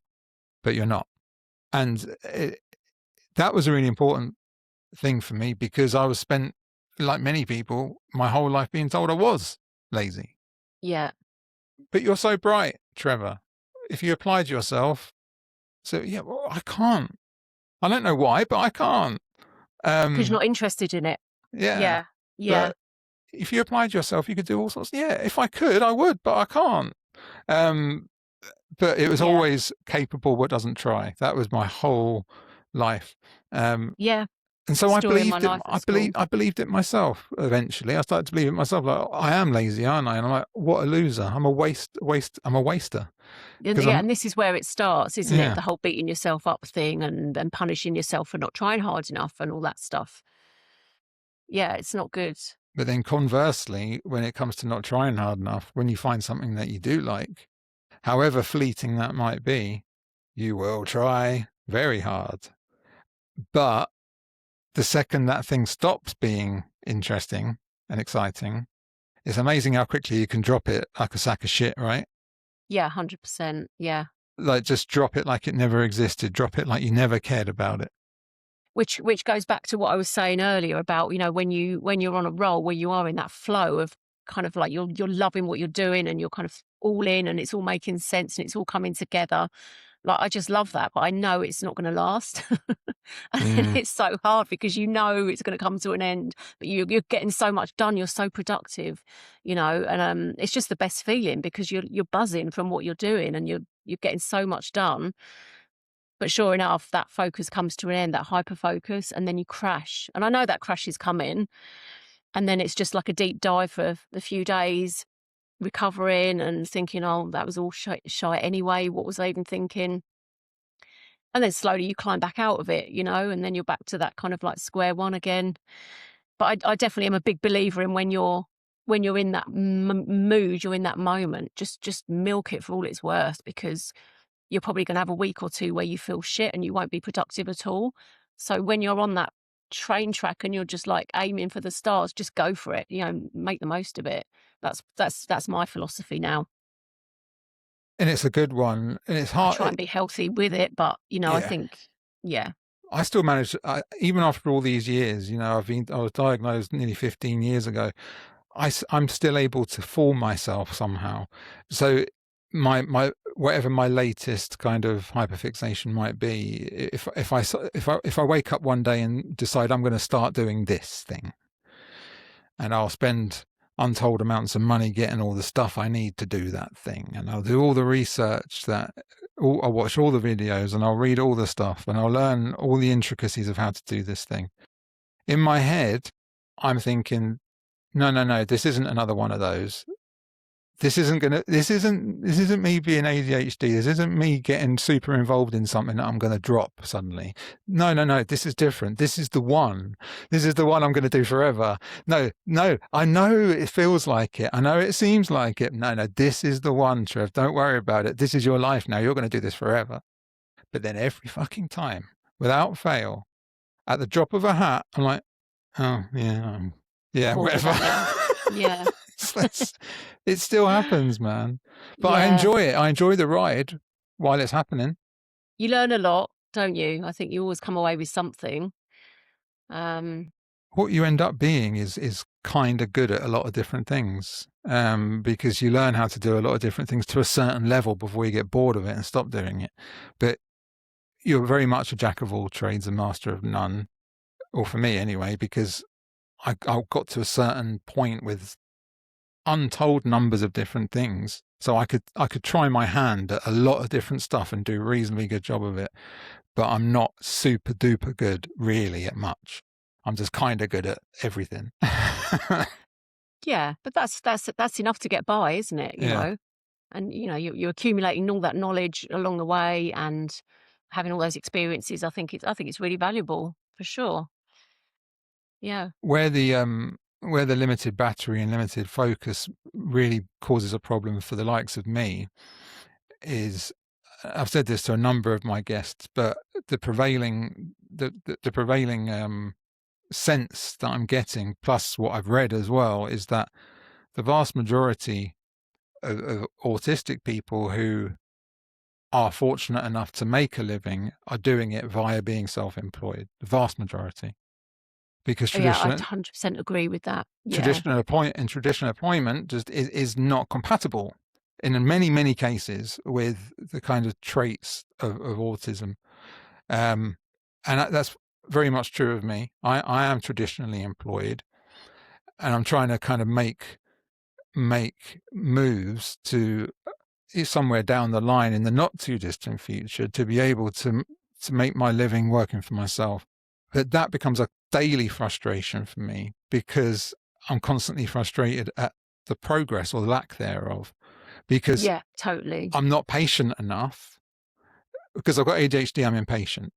but you're not. And that was a really important thing for me, because I was spent, like many people, my whole life being told I was lazy. Yeah. But you're so bright, Trevor. If you applied yourself, well, I can't. I don't know why, but I can't. Because you're not interested in it. Yeah. But if you applied yourself, you could do all sorts. Yeah, if I could, I would, but I can't. but it was Yeah. always capable but doesn't try. That was my whole life. Yeah. And so Story of my life at school. I believed it myself. Eventually, I started to believe it myself. Like, I am lazy, aren't I? And I'm like, what a loser! I'm a I'm a waster. Yeah, and this is where it starts, isn't Yeah. it? The whole beating yourself up thing and punishing yourself for not trying hard enough and all that stuff. Yeah, it's not good. But then conversely, when it comes to not trying hard enough, when you find something that you do like, however fleeting that might be, you will try very hard. But the second that thing stops being interesting and exciting, it's amazing how quickly you can drop it like a sack of shit, right? Yeah, 100%. Yeah. Like, just drop it like it never existed. Drop it like you never cared about it. Which goes back to what I was saying earlier about, you know, when you're on a roll where you are in that flow of kind of like you're loving what you're doing and you're kind of all in and it's all making sense and it's all coming together. Like, I just love that, but I know it's not going to last. And it's so hard because you know it's going to come to an end, but you're getting so much done. You're so productive, you know, and it's just the best feeling because you're buzzing from what you're doing and you're getting so much done. But sure enough, that focus comes to an end, that hyper focus, and then you crash. And I know that crash is coming. And then it's just like a deep dive for a few days, recovering and thinking, oh, that was all shy anyway. What was I even thinking? And then slowly you climb back out of it, you know, and then you're back to that kind of like square one again. But I definitely am a big believer in when you're in that mood, you're in that moment, just milk it for all it's worth because you're probably going to have a week or two where you feel shit and you won't be productive at all. So when you're on that train track and you're just like aiming for the stars, just go for it, you know, make the most of it. That's my philosophy now. And it's a good one. And it's I hard. try and be healthy with it, but you know, I Yeah. think, yeah, I still manage, even after all these years, you know, I was diagnosed nearly 15 years ago. I'm still able to fool myself somehow. So my whatever my latest kind of hyperfixation might be, if I wake up one day and decide I'm going to start doing this thing, and I'll spend untold amounts of money getting all the stuff I need to do that thing, and I'll do all the research I'll watch all the videos and I'll read all the stuff and I'll learn all the intricacies of how to do this thing. In my head, I'm thinking, no, this isn't another one of those. This isn't me being ADHD. This isn't me getting super involved in something that I'm going to drop suddenly. No, this is different. This is the one. This is the one I'm going to do forever. No, I know it feels like it. I know it seems like it. No, this is the one, Trev. Don't worry about it. This is your life now. You're going to do this forever. But then every fucking time, without fail, at the drop of a hat, I'm like, oh, yeah, whatever. Yeah. It still happens, man. But I Yeah. enjoy it. I enjoy the ride while it's happening. You learn a lot, don't you? I think you always come away with something. What you end up being is kind of good at a lot of different things, because you learn how to do a lot of different things to a certain level before you get bored of it and stop doing it. But you're very much a jack of all trades and master of none, or for me anyway, because I got to a certain point with untold numbers of different things, so I could try my hand at a lot of different stuff and do a reasonably good job of it, but I'm not super duper good really at much. I'm just kind of good at everything. Yeah, but that's enough to get by, isn't it? You know, and you know you're accumulating all that knowledge along the way and having all those experiences. I think it's really valuable for sure. Yeah. Where the limited battery and limited focus really causes a problem for the likes of me is, I've said this to a number of my guests, but the prevailing sense that I'm getting, plus what I've read as well, is that the vast majority of autistic people who are fortunate enough to make a living are doing it via being self-employed. The vast majority. Because I 100% agree with that. Yeah. traditional employment just is not compatible in many cases with the kind of traits of autism, and that's very much true of me. I am traditionally employed, and I'm trying to kind of make moves to somewhere down the line in the not too distant future to be able to make my living working for myself. But that becomes a daily frustration for me because I'm constantly frustrated at the progress or lack thereof, because Yeah, totally. I'm not patient enough. Because I've got ADHD, I'm impatient.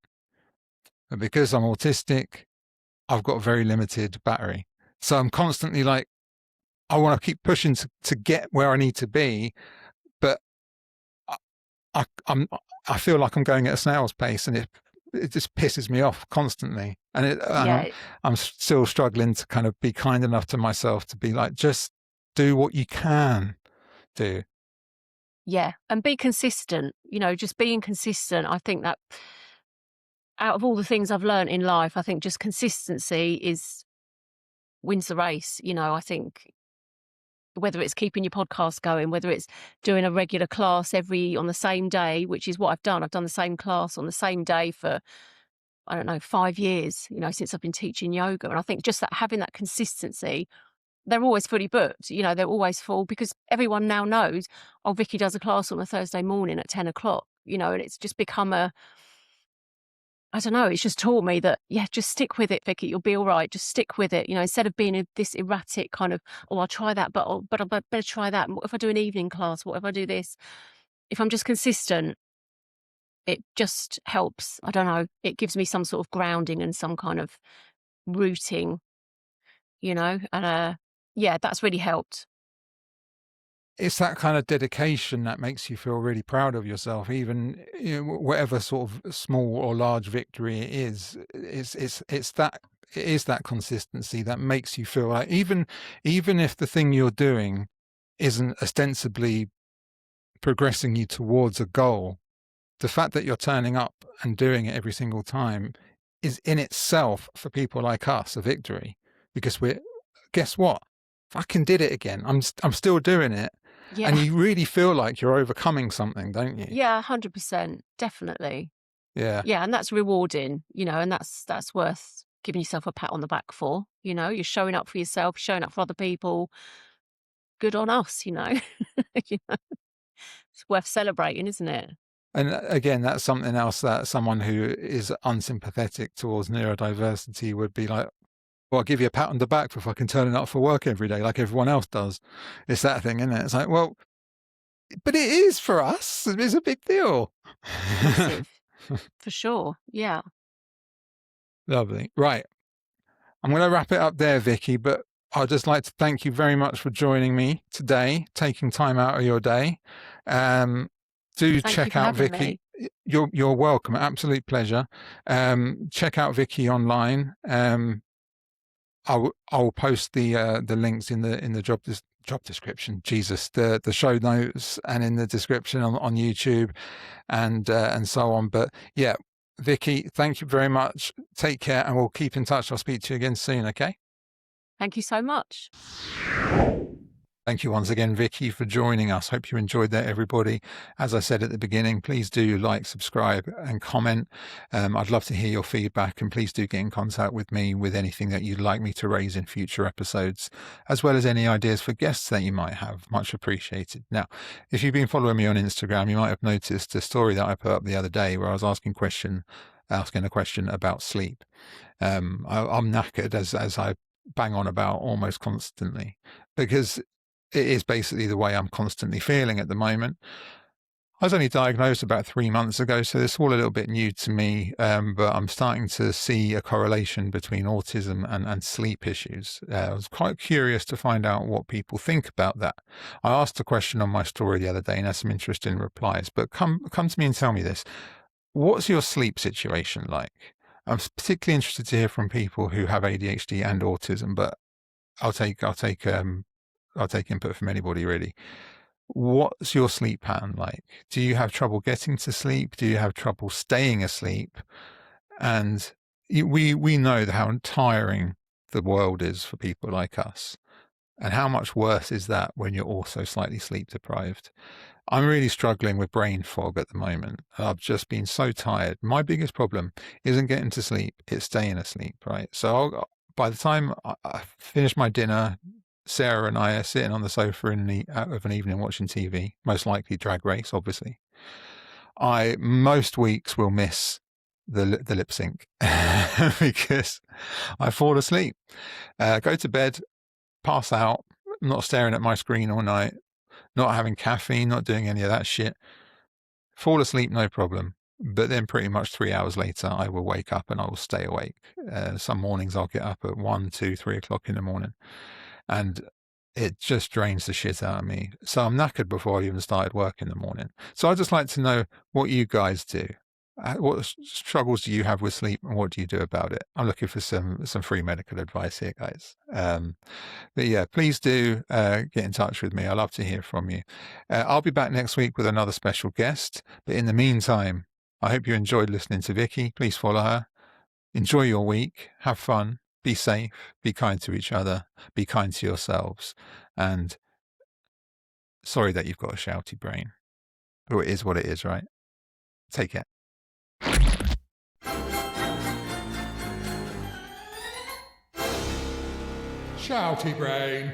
But because I'm autistic, I've got a very limited battery. So I'm constantly like, I want to keep pushing to get where I need to be, but I feel like I'm going at a snail's pace, and it just pisses me off constantly. And I'm still struggling to kind of be kind enough to myself to be like, just do what you can do. Yeah, and be consistent. Just being consistent. I think that out of all the things I've learned in life, I think just consistency wins the race. I think whether it's keeping your podcast going, whether it's doing a regular class on the same day, which is what I've done. I've done the same class on the same day for, I don't know, 5 years, since I've been teaching yoga. And I think just that having that consistency, they're always fully booked, they're always full because everyone now knows, oh, Vicky does a class on a Thursday morning at 10 o'clock, and it's just become I don't know, it's just taught me that, yeah, just stick with it, Vicky, you'll be all right. Just stick with it, instead of being this erratic kind of, oh, I'll try that, but I better try that. What if I do an evening class? What if I do this? If I'm just consistent, it just helps. I don't know, it gives me some sort of grounding and some kind of rooting, and yeah, that's really helped. It's that kind of dedication that makes you feel really proud of yourself, even whatever sort of small or large victory it is. It is that consistency that makes you feel like even if the thing you're doing isn't ostensibly progressing you towards a goal, the fact that you're turning up and doing it every single time is in itself, for people like us, a victory, because guess what? Fucking did it again. I'm still doing it. Yeah. And you really feel like you're overcoming something, don't you? Yeah, 100%, definitely. Yeah. Yeah, and that's rewarding, and that's worth giving yourself a pat on the back for. You're showing up for yourself, showing up for other people. Good on us, You know, it's worth celebrating, isn't it? And again, that's something else that someone who is unsympathetic towards neurodiversity would be like, well, I'll give you a pat on the back for fucking turning up for work every day like everyone else does. It's that thing, isn't it? It's like, well, but it is for us. It's a big deal. Massive. For sure. Yeah. Lovely. Right. I'm going to wrap it up there, Vicky, but I'd just like to thank you very much for joining me today, taking time out of your day. Check out Vicky. You're welcome. Absolute pleasure. Check out Vicky online. I'll post the links in the job description. Jesus, the show notes and in the description on YouTube and so on. But yeah, Vicky, thank you very much. Take care, and we'll keep in touch. I'll speak to you again soon. Okay. Thank you so much. Thank you once again, Vicky, for joining us. Hope you enjoyed that, everybody. As I said at the beginning, please do like, subscribe and comment. I'd love to hear your feedback, and please do get in contact with me with anything that you'd like me to raise in future episodes, as well as any ideas for guests that you might have. Much appreciated. Now, if you've been following me on Instagram, you might have noticed a story that I put up the other day where I was asking a question about sleep. I'm knackered, as I bang on about almost constantly, because it is basically the way I'm constantly feeling at the moment. I was only diagnosed about 3 months ago, so it's all a little bit new to me, but I'm starting to see a correlation between autism and sleep issues. I was quite curious to find out what people think about that. I asked a question on my story the other day and had some interesting replies, but come to me and tell me this. What's your sleep situation like? I'm particularly interested to hear from people who have ADHD and autism, but I'll take input from anybody, really. What's your sleep pattern like? Do you have trouble getting to sleep? Do you have trouble staying asleep? And we know how tiring the world is for people like us. And how much worse is that when you're also slightly sleep deprived? I'm really struggling with brain fog at the moment. I've just been so tired. My biggest problem isn't getting to sleep, it's staying asleep, right? So by the time I finish my dinner, Sarah and I are sitting on the sofa of an evening watching TV, most likely Drag Race, obviously, I most weeks will miss the lip sync because I fall asleep, go to bed, pass out, not staring at my screen all night, not having caffeine, not doing any of that shit. Fall asleep, no problem. But then pretty much 3 hours later, I will wake up and I will stay awake. Some mornings I'll get up at 1, 2, 3 o'clock in the morning. And it just drains the shit out of me. So I'm knackered before I even started work in the morning. So I'd just like to know what you guys do. What struggles do you have with sleep and what do you do about it? I'm looking for some free medical advice here, guys. But yeah, please do get in touch with me. I'd love to hear from you. I'll be back next week with another special guest. But in the meantime, I hope you enjoyed listening to Vicky. Please follow her. Enjoy your week. Have fun. Be safe. Be kind to each other. Be kind to yourselves. And sorry that you've got a shouty brain. But it is what it is, right? Take care. Shouty brain.